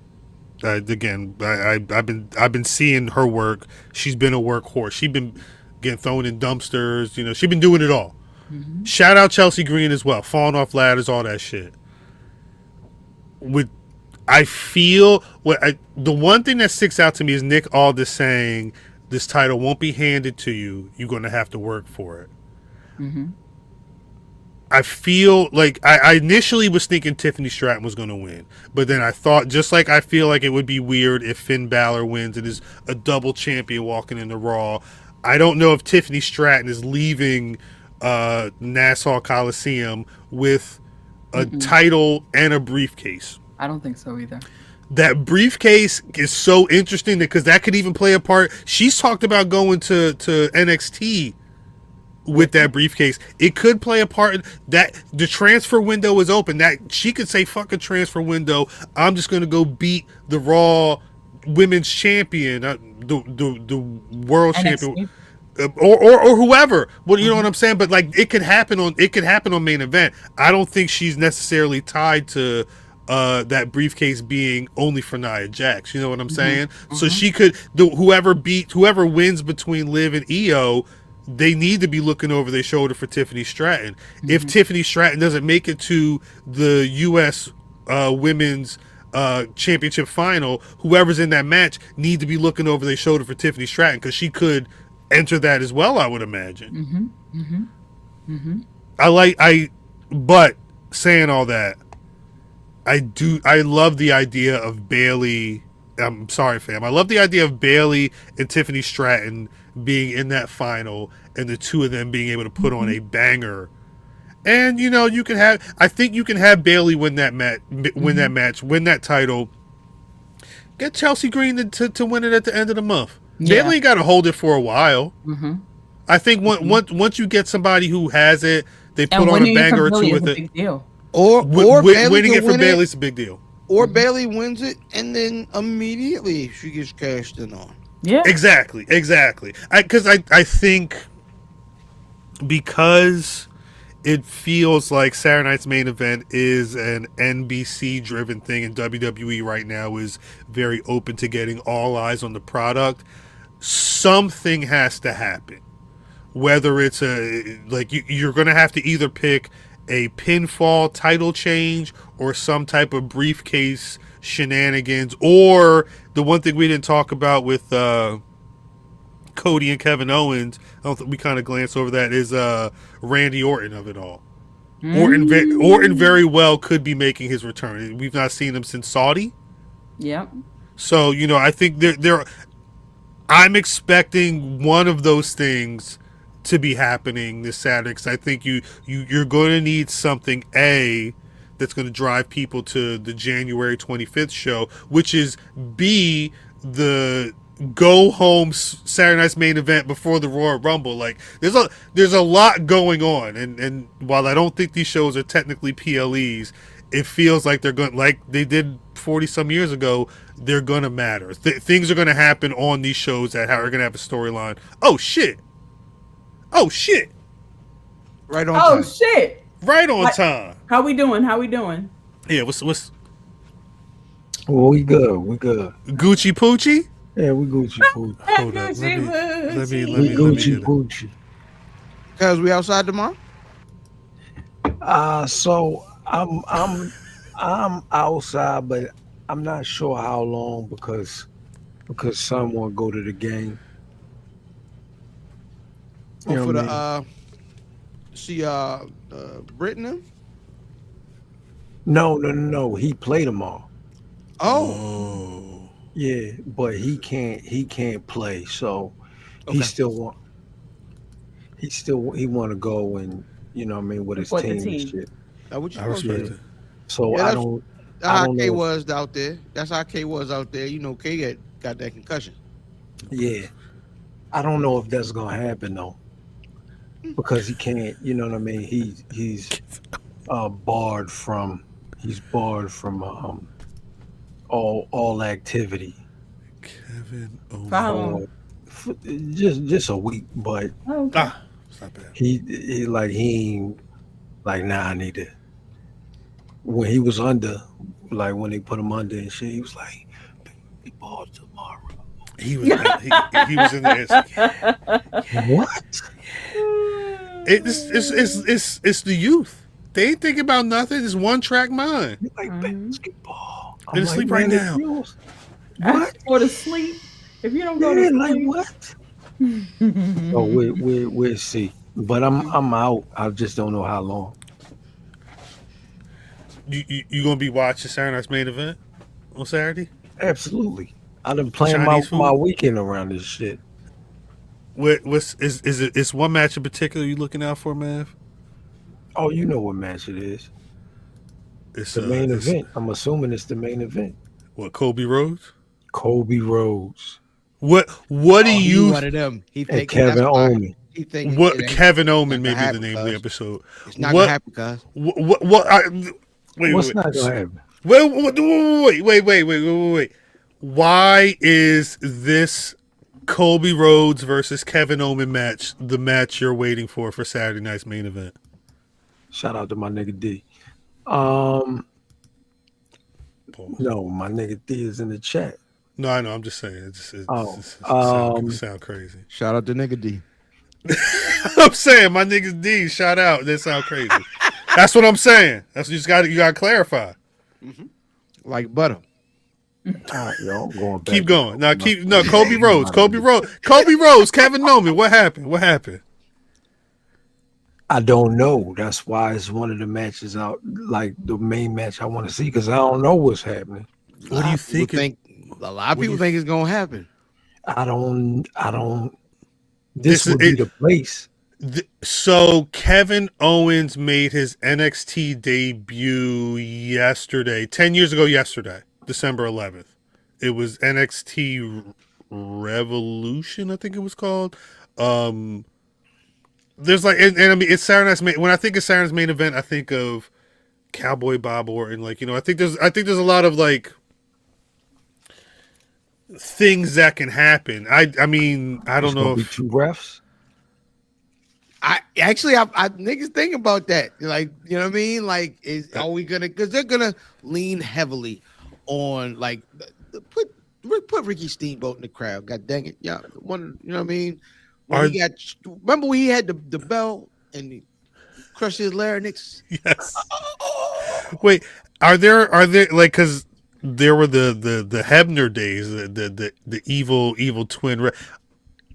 Again, I've been seeing her work. She's been a workhorse. She's been getting thrown in dumpsters. You know, she's been doing it all. Mm-hmm. Shout out Chelsea Green as well, falling off ladders, all that shit. I feel the one thing that sticks out to me is Nick Aldis saying this title won't be handed to you. You're going to have to work for it. Mm-hmm. I feel like I initially was thinking Tiffany Stratton was going to win, but then I thought, just like I feel like it would be weird if Finn Balor wins and is a double champion walking into Raw. I don't know if Tiffany Stratton is leaving Nassau Coliseum with a title and a briefcase. I don't think so either. That briefcase is so interesting because that could even play a part. She's talked about going to NXT with that briefcase. It could play a part. That the transfer window is open. That she could say, "Fuck a transfer window. I'm just going to go beat the Raw Women's Champion, the World NXT. Champion." Or whoever. Well, you know what I'm saying? But like it could happen on main event. I don't think she's necessarily tied to that briefcase being only for Nia Jax. You know what I'm saying? So she could whoever wins between Liv and Io, they need to be looking over their shoulder for Tiffany Stratton. If Tiffany Stratton doesn't make it to the US women's championship final, whoever's in that match need to be looking over their shoulder for Tiffany Stratton because she could enter that as well, I would imagine. But saying all that, I love the idea of Bailey. I'm sorry, fam. I love the idea of Bailey and Tiffany Stratton being in that final and the two of them being able to put on a banger. And you know, I think you can have Bailey win that match, win that title. Get Chelsea Green to win it at the end of the month. Yeah. Bailey got to hold it for a while. I think once you get somebody who has it, they put on a banger or two with it. Big deal. Or winning it for Bailey's a big deal. Or Bailey wins it and then immediately she gets cashed in on. Yeah. Exactly. Because I think because it feels like Saturday Night's Main Event is an NBC driven thing, and WWE right now is very open to getting all eyes on the product. Something has to happen. Whether it's you're going to have to either pick a pinfall title change or some type of briefcase shenanigans, or the one thing we didn't talk about with Cody and Kevin Owens, I don't think we kind of glanced over that, is Randy Orton of it all. Orton very well could be making his return. We've not seen him since Saudi. Yep. So, I think I'm expecting one of those things to be happening this Saturday, because I think you're going to need something that's going to drive people to the January 25th show, which is the go home Saturday Night's Main Event before the Royal Rumble. Like there's a lot going on, and while I don't think these shows are technically PLEs, it feels like they're going, like they did 40 some years ago. They're gonna matter. Things are gonna happen on these shows that are gonna have a storyline. Oh shit! Right on Oh time. shit! Right on time. How we doing? Yeah. What's Well, we good. Gucci Poochie? Yeah, we Gucci Poochie. Hold up. Let me We Gucci Poochie. Cause we outside tomorrow. So I'm outside, but I'm not sure how long because someone go to the game. You know For what I mean? see Britain. No. He played them all. Oh. Yeah, but he can't play, so Okay. he want to go and with his Support the team and team. shit. That's what you I supposed to respect do. it. So Yeah, I that's don't how K know. was out there. That's how K was out there. K got that concussion. Yeah, I don't know if that's gonna happen though, because he can't. You know what I mean? He's barred from all activity. Kevin Owens. For how long? Just a week, but Oh, okay. It's not bad. he ain't like, nah, I need to. When he was under, like when they put him under and shit, he was like, "Be balled tomorrow." He was in there. What? It's the youth. They ain't thinking about nothing. It's one track mind. He's like basketball. Been asleep right now. What? Or to sleep. If you don't go Yeah, to like sleep. what? Oh, we'll see. But I'm out. I just don't know how long. You gonna be watching Saturday Night's Main Event on Saturday? Absolutely. I done planned Chinese my food? weekend around this shit. Is one match in particular you looking out for, Mav? Oh, you know what match it is. It's The main event. I'm assuming it's the main event. What, Kobe Rhodes? Kobe Rhodes What do He you one of them. He and think Kevin that's why Omen. He think what it ain't- Kevin Omen not may gonna be the name happen, of the cuz. episode. It's not gonna happen, cuz. What's not gonna happen? Wait. Why is this Kobe Rhodes versus Kevin Omen match the match you're waiting for Saturday night's main event? Shout out to my nigga D. No, my nigga D is in the chat. No, I know. I'm just saying. It sound crazy. Shout out to nigga D. I'm saying my niggas D. Shout out. That sound crazy. That's what I'm saying. That's what you got to clarify. Like butter. All right, yo, I'm going back. Keep going. Kobe Rhodes. Kobe Rhodes. Kevin Omen. What happened? I don't know. That's why it's one of the matches out, like the main match I want to see, because I don't know what's happening. What do you think? A lot of people think it's gonna happen. I don't. This would be the place. So Kevin Owens made his NXT debut yesterday, 10 years ago yesterday, December 11th. It was NXT Revolution, I think it was called. There's like, and I mean, it's Saturday Night's when I think of Saturday's main event, I think of Cowboy Bob Orton. Like, I think there's a lot of like things that can happen. I mean, I don't It's know gonna be if 2 refs. I niggas think about that. Like, you know what I mean? Like, are we gonna? Because they're gonna lean heavily on like put Ricky Steamboat in the crowd. God dang it, yeah. One, you know what I mean? When he got, remember when he had the bell and he crushed his larynx? yes. Wait, are there like because there were the Hebner days, the evil twin ref.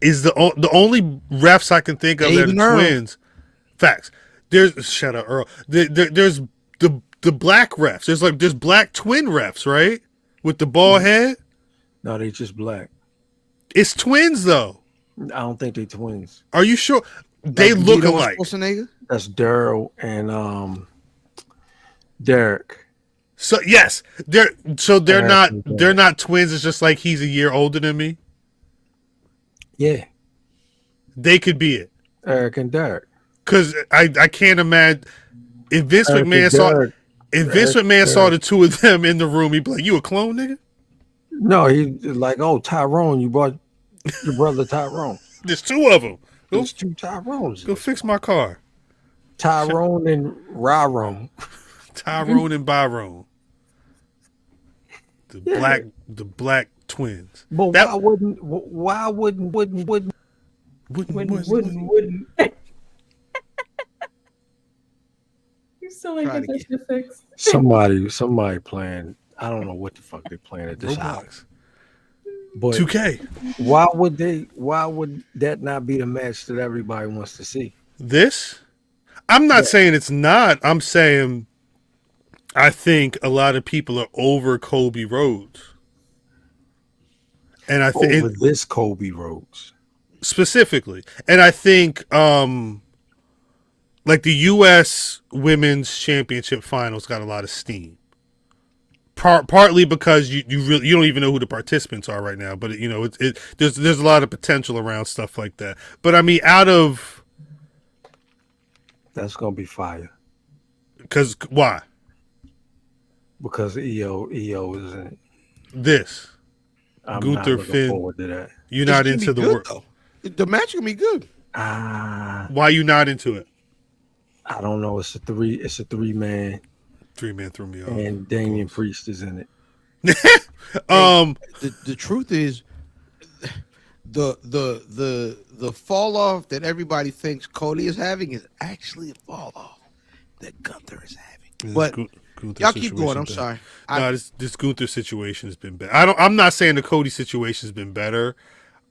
Is the only refs I can think of that Even are Earl. twins. Facts. There's shut up, Earl. There's the black refs. There's black twin refs, right? With the bald head. No, they just black. It's twins though. I don't think they twins. Are you sure? They Like look Vito and alike. Schwarzenegger? That's Daryl and Derek. So yes, they're Eric not twins. It's just like he's a year older than me. Yeah, They could be it. Eric and Derek. Because I can't imagine if Vince Eric McMahon and saw Derek. the two of them in the room, he'd be like, "You a clone, nigga? No, he like, oh, Tyrone, you brought your brother Tyrone. There's two of them. Go, There's 2 Tyrones. go fix my car." Tyrone and Ryrone. Tyrone and Byron, the black twins. But That- why wouldn't Wouldn't. You still ain't Trying get to that shit fixed. somebody playing? I don't know what the fuck they playing at this house. Roblox, But 2K. why would that not be the match that everybody wants to see? This, I'm not saying it's not. I'm saying I think a lot of people are over Kobe Rhodes, and I think Over this Kobe Rhodes. specifically, and I think like the U.S. Women's Championship Finals got a lot of steam. Partly because you don't even know who the participants are right now, but there's a lot of potential around stuff like that. But I mean, That's gonna be fire. because why Because EO is in it. this I'm Gunther not looking Finn. forward to that. You're not It's gonna into be the good, work. though. The match gonna be good. Why you not into it? I don't know. It's a 3-man, 3-man threw me off. and Damian Priest is in it. The truth is, the fall off that everybody thinks Cody is having is actually a fall off that Gunther is having. But y'all keep going. I'm sorry. No, this Gunther situation has been bad. I'm not saying the Cody situation has been better,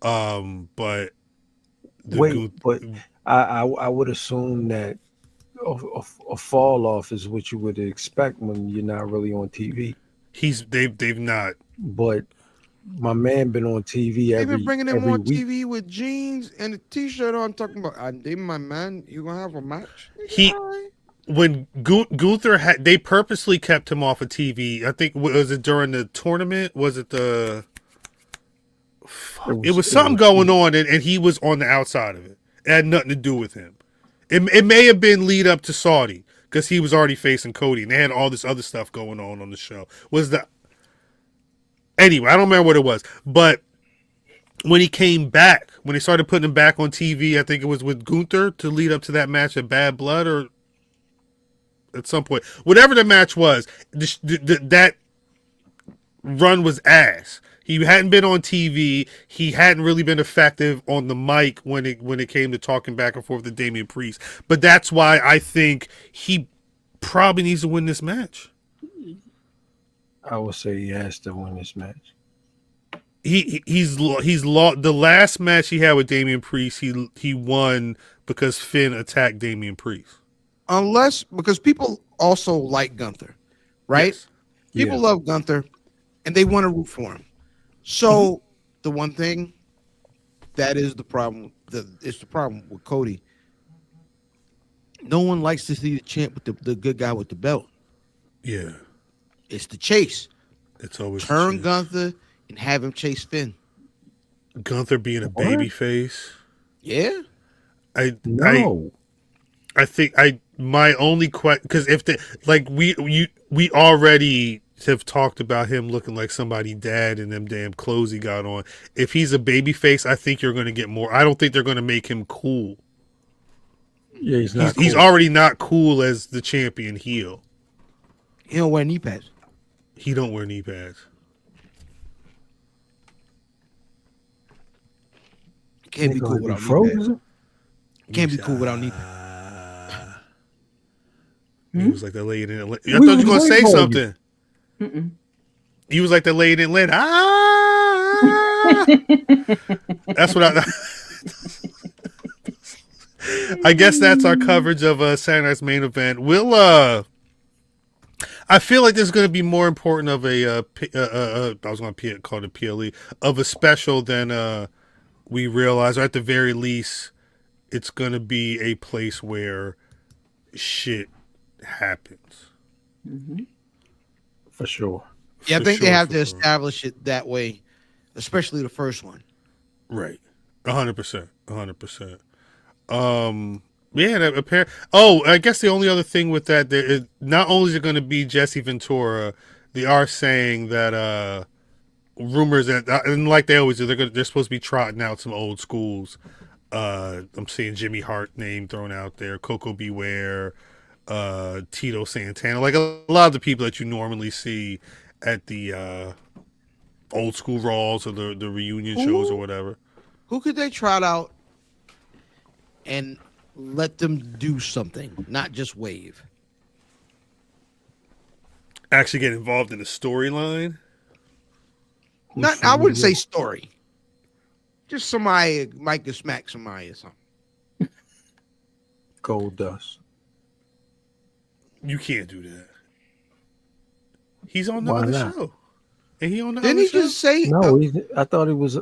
but But I would assume that a fall off is what you would expect when you're not really on TV. They've not. But my man been on TV They've every been bringing him every on week. TV with jeans and a t-shirt on, talking about, my man, you gonna have a match? When Gunther had, they purposely kept him off of TV. I think was it during the tournament? Was it the? It was something going on, and he was on the outside of it. It had nothing to do with him. It may have been lead up to Saudi because he was already facing Cody, and they had all this other stuff going on the show. Anyway, I don't remember what it was, but when he came back, when they started putting him back on TV, I think it was with Gunther to lead up to that match at Bad Blood or at some point, whatever the match was, that run was ass. He hadn't been on TV. He hadn't really been effective on the mic when it came to talking back and forth with Damian Priest. But that's why I think he probably needs to win this match. I would say he has to win this match. He's lost the last match he had with Damian Priest. He won because Finn attacked Damian Priest. Because people also like Gunther, right? Yes. People love Gunther, and they want to root for him. So the one thing that is the problem. It's the problem with Cody. No one likes to see the champ with the good guy with the belt. Yeah, It's the chase. it's always Turn Gunther and have him chase Finn. Gunther being a baby face. Yeah. I No. think my only question, because if we already have talked about him looking like somebody dad in them damn clothes he got on. If he's a babyface, I think you're going to get more. I don't think they're going to make him cool. Yeah, he's not. He's already not cool as the champion heel. He don't wear knee pads. He don't wear knee pads. Can't be cool without knee pads. Can't be cool without knee pads. He was like the lady in Atlanta. I thought you were going to say something. He was like the lady in Atlanta. That's what I guess that's our coverage of Saturday Night's Main Event. I feel like there's going to be more important of a I was going to call it a PLE of a special than we realize, or at the very least, it's going to be a place where shit happens. For sure. Yeah, I think they have to establish it that way, especially the first one. Right. 100%. 100%. Yeah. I guess the only other thing with that, not only is it going to be Jesse Ventura, they are saying that rumors that, and like they always do, they're supposed to be trotting out some old schools. I'm seeing Jimmy Hart name thrown out there, Coco Beware, Tito Santana, like a lot of the people that you normally see at the old school Raws or the reunion shows or whatever. Who could they trot out and let them do something, not just wave? Actually get involved in the storyline? I wouldn't say story. Just somebody might could smack somebody or something. Gold Dust. You can't do that. He's on the other show. And he on the Didn't other he show? just say no? I thought he was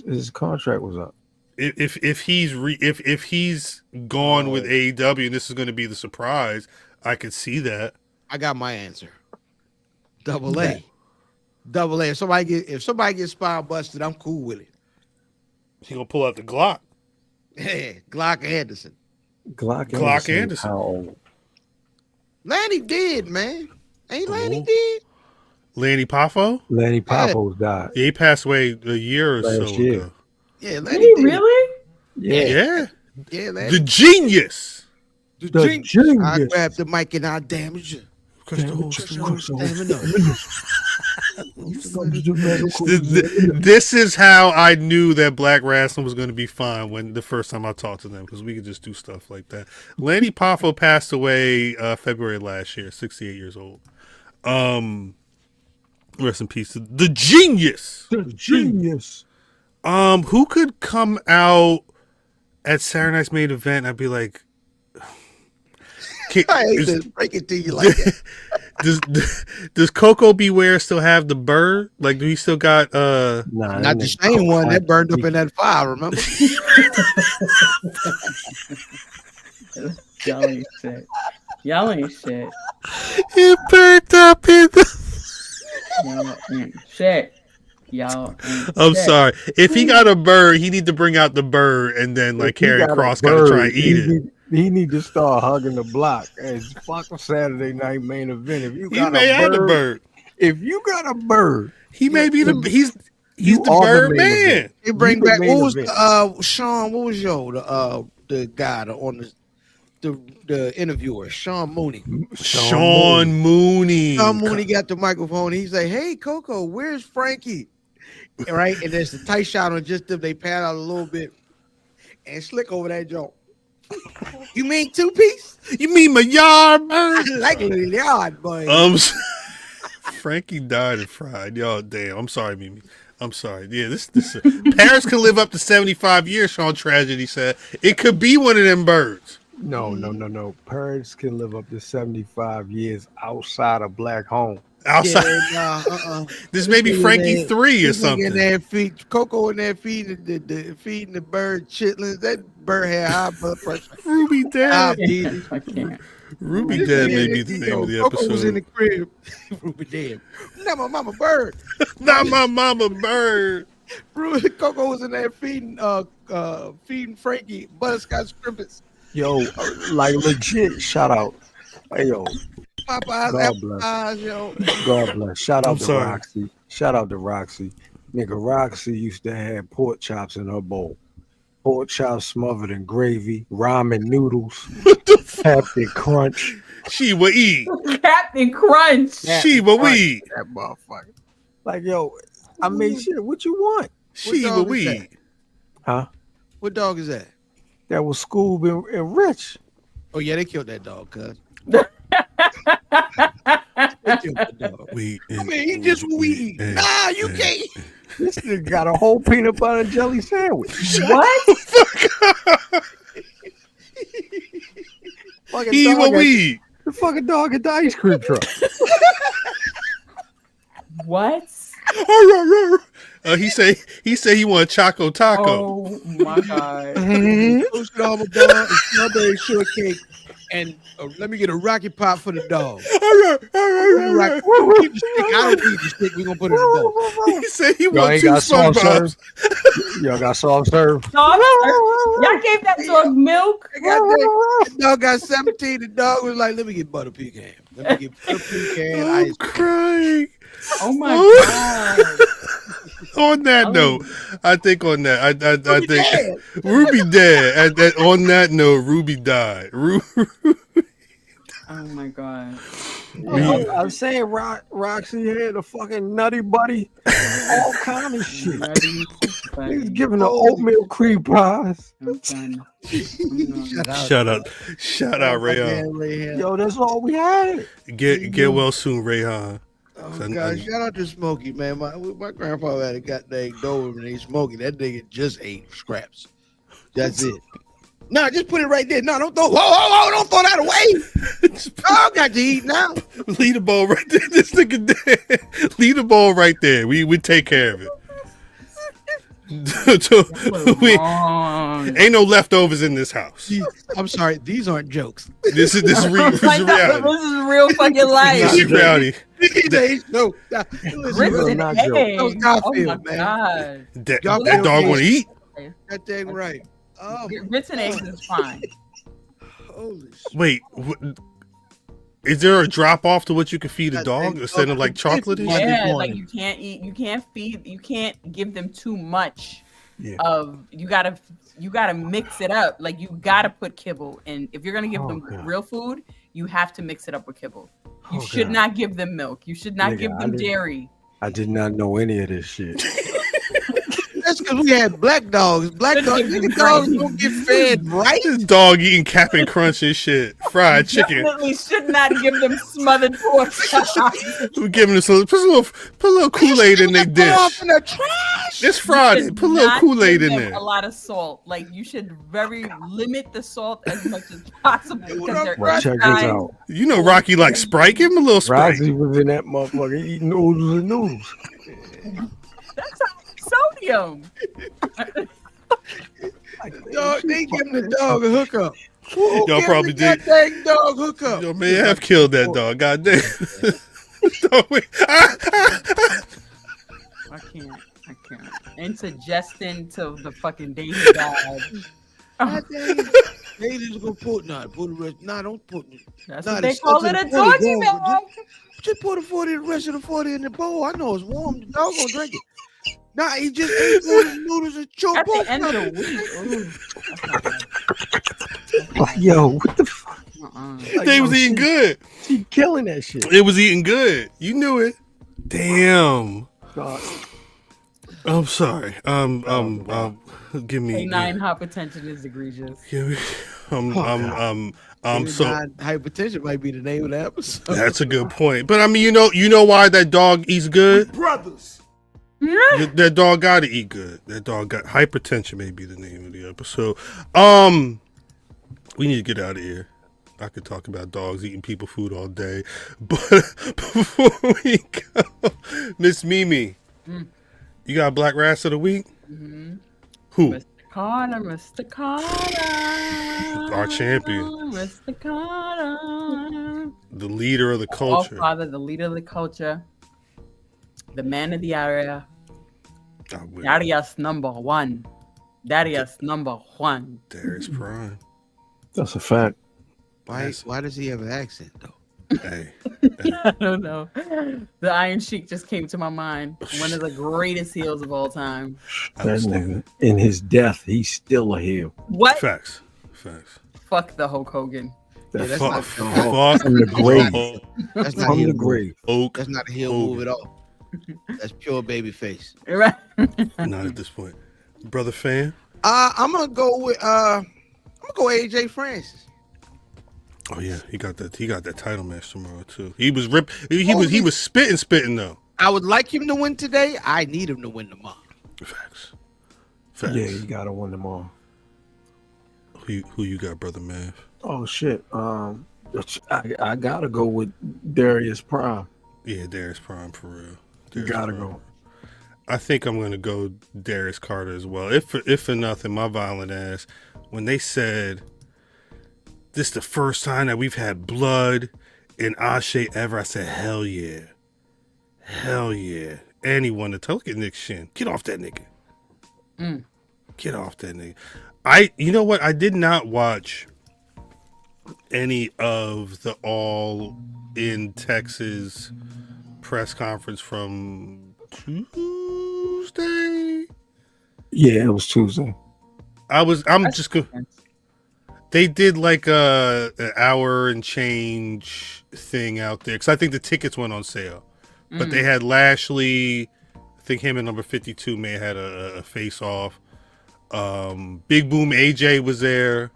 his contract was up. If he's gone with AEW and this is going to be the surprise, I could see that. I got my answer. Double A. If somebody gets spine busted, I'm cool with it. He gonna pull out the Glock. Yeah, Glock Anderson. Glock Anderson. How old? Lanny did, man. Ain't Lanny did? Lanny Poffo? Lanny Poffo died. Yeah, he passed away a year or so year. ago. Yeah, Lanny did. Really? Yeah. Yeah, Lanny. The genius. The genius. I grabbed the mic and I damaged you. This is how I knew that Black Rasslin was going to be fine when the first time I talked to them, because we could just do stuff like that. Lanny Poffo passed away February last year, 68 years old. Rest in peace to the genius. The genius. Who could come out at Saturday Night's Main Event? I'd be like, I hate to break it to you like that. Does Coco Beware still have the bird? Like, do he still got not the same one that burned up in that fire, remember? Y'all ain't shit. It burned up in the Y'all ain't shit. I'm sorry. If he got a bird, he need to bring out the bird and then like carry across, gotta try and eat it. He need to start hugging the block. It's fucking Saturday Night Main Event. If you got a bird, if you got a bird, he may be he's the bird man. He bring back what was Sean? What was the guy on the interviewer? Sean Mooney. Sean Mooney got the microphone. He's like, "Hey Coco, where's Frankie?" Right, and there's the tight shot on just them. They pan out a little bit and slick over that joint. You mean 2-piece? You mean my yard bird? I like a yard, boy. Frankie died and fried. Y'all, damn. I'm sorry, Mimi. I'm sorry. Yeah, this Paris can live up to 75 years, Sean Tragedy said. It could be one of them birds. No. Paris can live up to 75 years outside of Black home. Outside. Yeah, This may be Frankie 3 or something. In there Coco in there feeding the bird chitlins. That bird had high blood pressure. Ruby Dad. I can't. Ruby Dad may be the name of the episode. Coco was in the crib. Ruby Dad. Not my mama bird. Not my mama bird. Coco was in there feeding Frankie butterscotch crimpets. Yo, like legit shout out. Hey yo, Popeyes, God apple bless. pies, yo. God bless. Shout I'm out to sorry. Roxy. Shout out to Roxy. Nigga, Roxy used to have pork chops in her bowl. Pork chops smothered in gravy, ramen noodles, Captain Crunch. She will eat. Captain Crunch. She will eat. That motherfucker. Like, yo, I made shit. What you want? She dog will is that? eat. Huh? What dog is that? That was Scoob and Rich. Oh yeah, they killed that dog, cuz. They killed that dog. We. I mean, he just what we eat. Nah, you can't. This nigga got a whole peanut butter and jelly sandwich. What? Fucking He dog will at- eat. The fucking dog at the ice cream truck. What? He say he want Choco Taco. Oh my god. Toasted almond dog and strawberry shortcake. And let me get a Rocky Pop for the dog. Keep the stick. I don't need the stick. We're going to put it in the bowl. He said he Y'all want ain't two got soft SpongeBob's. serve. Y'all got soft serve. Dog, y'all gave that dog milk. The dog got 17. The dog was like, let me get butter pecan. Let me get butter pecan I'm ice cream. crying. Oh my god. On that note, I think on that, I think Ruby dead. On that note, Ruby died. Oh my god. I'm saying Roxy had a fucking nutty buddy. All kind of shit. He's giving her oatmeal cream pies. I'm done. Shout out, Rayhan. Yo, that's all we had. Get well soon, Rayhan. Oh, God. Shout out to Smokey, man. My grandpa had a goddamn Doberman and he's Smokey. That nigga just ate scraps. That's it. No, just put it right there. No, don't throw. Whoa, don't throw that away. I got to eat now. Leave the ball right there. This nigga dead. Leave the ball right there. We take care of it. Ain't no leftovers in this house. I'm sorry. These aren't jokes. This is reality. This is real fucking life. This is reality. No, Grits and not eggs. joke. That was Oh Garfield, my man. god. That Y'all dog want to eat. That thing right. Oh, Grits and eggs is fine. holy shit. Wait, is there a drop off to what you can feed a dog instead of like chocolate? Monday Yeah, morning. like you can't give them too much Yeah. of you gotta mix it up. Like you gotta put kibble, and if you're gonna give them God. real food, you have to mix it up with kibble. You Oh, should God. not give them milk. You should not Nigga, give I them didn't- dairy. I did not know any of this shit. That's because we had black dogs. Black dogs, nigga dogs don't get fed right. This dog eating Cap'n Crunch and shit, fried chicken. Definitely should not give them smothered pork chops. We giving them some. Put a little Kool-Aid in their Throw dish. off in the trash. It's Friday. should Put a little not Kool-Aid give in them there. A lot of salt. Like you should limit the salt as much as possible because they're Well, check this inside. out. You know Rocky like Sprite. Give him a little Sprite. Roxy was in that motherfucker eating noodles and noodles. That's sodium. Dog, they giving the dog a hookup. Who Y'all gave probably the did. goddamn dog hookup. Yo, may have killed that dog. Goddamn. I can't. And suggesting to the fucking day he died. Goddamn. They just gonna put the rest. Nah, don't put it. That's Nah, what the they call stuff it, in a the 40 doggy going, milk. Just put the rest of the 40 in the bowl. I know it's warm. The dog gonna drink it. Nah, he just ate noodles and choked At the both end of of the them. week. Ooh, that's not bad. Like, yo, what the fuck? Like, They yo, was eating good. She killing that shit. It was eating good. You knew it. Damn. God. I'm sorry. Give me. Canine hypertension is egregious. Give me. So Hypertension might be the name of the episode. that's a good point. But I mean, you know why that dog eats good? Brothers. That dog got to eat good. That dog got hypertension. May be the name of the episode. We need to get out of here. I could talk about dogs eating people food all day, but before we go, Miss Mimi, you got Black Rasslin of the Week? Mm-hmm. Who? Mr. Carter. Our champion. Mr. Carter. The leader of the All culture. father, the leader of the culture. The man of the area. Darius number one. Darius number one. Darius Prime. That's a fact. Why does he have an accent though? Hey. I don't know. The Iron Sheik just came to my mind. One of the greatest heels of all time. That nigga, in his death, he's still a heel. What? Facts. Fuck the Hulk Hogan. That's Fuck not from the grave. That's not From heel the move. grave. That's not a heel move at all. That's pure baby face. Right? Not at this point. Brother Fan? I'm gonna go with AJ Francis. Oh yeah, he got that title match tomorrow too. He was he was spitting though. I would like him to win today. I need him to win tomorrow. Facts. Yeah, you gotta win them all. Who you got, Brother Mav? Oh shit. I gotta go with Darius Prime. Yeah, Darius Prime for real. You gotta go. I think I'm gonna go Darius Carter as well. If for nothing, my violent ass, when they said this is the first time that we've had blood in ASÉ ever, I said hell yeah. And he won the title. Look at Nick Shin. Get off that nigga. Get off that nigga. You know what? I did not watch any of the All in Texas press conference from Tuesday. Yeah, it was Tuesday. They did like an hour and change thing out there because I think the tickets went on sale. But they had Lashley. I think him and number 52 may have had a face off. Big Boom AJ was there.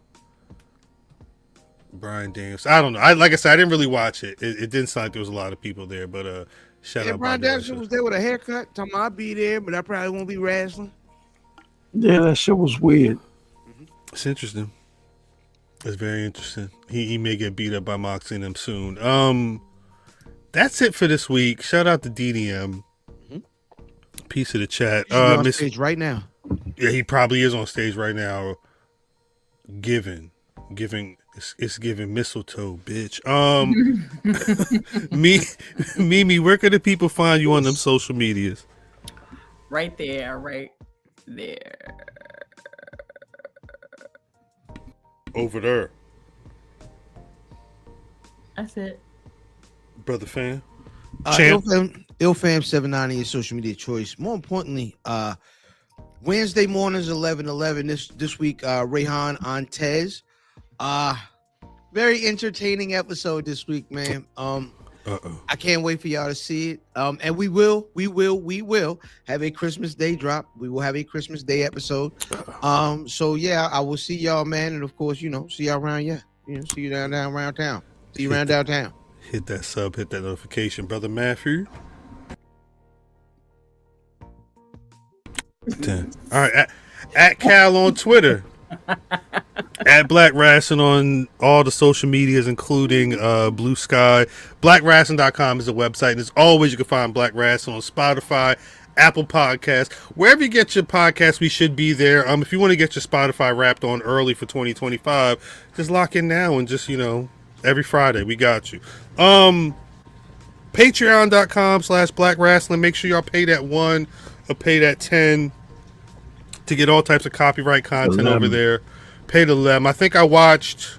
Brian Daniels. I don't know. Like I said, I didn't really watch it. It didn't sound like there was a lot of people there, but shout out. Brian Daniels was there with a haircut. Talking I'll be there, but I probably won't be wrestling. Yeah, that shit was weird. It's interesting. It's very interesting. He may get beat up by Moxley and them soon. That's it for this week. Shout out to DDM. Piece of the chat. He's on stage right now. Yeah, he probably is on stage right now. Giving. It's giving mistletoe, bitch. Mimi, where can the people find you on them social medias? Right there. Over there. That's it. Brother Fan. IlFam790 is social media choice. More importantly, Wednesday mornings 11:11. This week, Rayhan on Tez. Very entertaining episode this week, man. I can't wait for y'all to see it. And we will have a Christmas Day drop. We will have a Christmas Day episode. So yeah, I will see y'all, man, and of course, see y'all around. Yeah, see you down around town. See you around downtown. Hit that sub, hit that notification, Brother Matthew. 10. All right, at Cal on Twitter. At Black Rasslin on all the social medias, including Blue Sky. BlackRasslin.com is the website. And as always, you can find Black Rasslin on Spotify, Apple Podcasts. Wherever you get your podcast, we should be there. If you want to get your Spotify wrapped on early for 2025, just lock in now and just, every Friday, we got you. Patreon.com/Black Rasslin. Make sure y'all pay that $1 or pay that $10 to get all types of copyright content over there. Pay the $11. I think I watched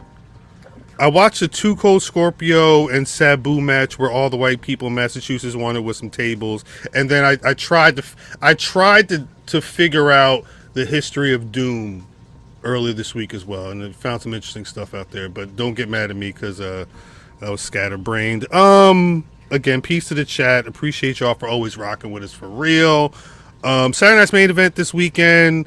the Too Cold Scorpio and Sabu match where all the white people in Massachusetts wanted with some tables, and then I tried to figure out the history of Doom earlier this week as well, and I found some interesting stuff out there. But don't get mad at me because I was scatterbrained. Again, peace to the chat. Appreciate y'all for always rocking with us for real. Saturday night's main event this weekend.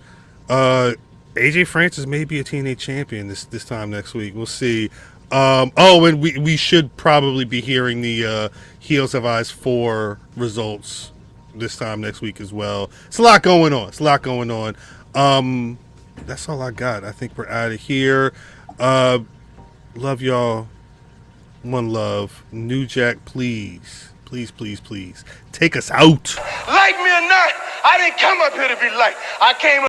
AJ Francis may be a TNA champion this time next week. We'll see. And we should probably be hearing the Heels Have Eyes 4 results this time next week as well. It's a lot going on. That's all I got. I think we're out of here. Love y'all. One love. New Jack, please. Take us out. Like me or not, I didn't come up here to be liked. I came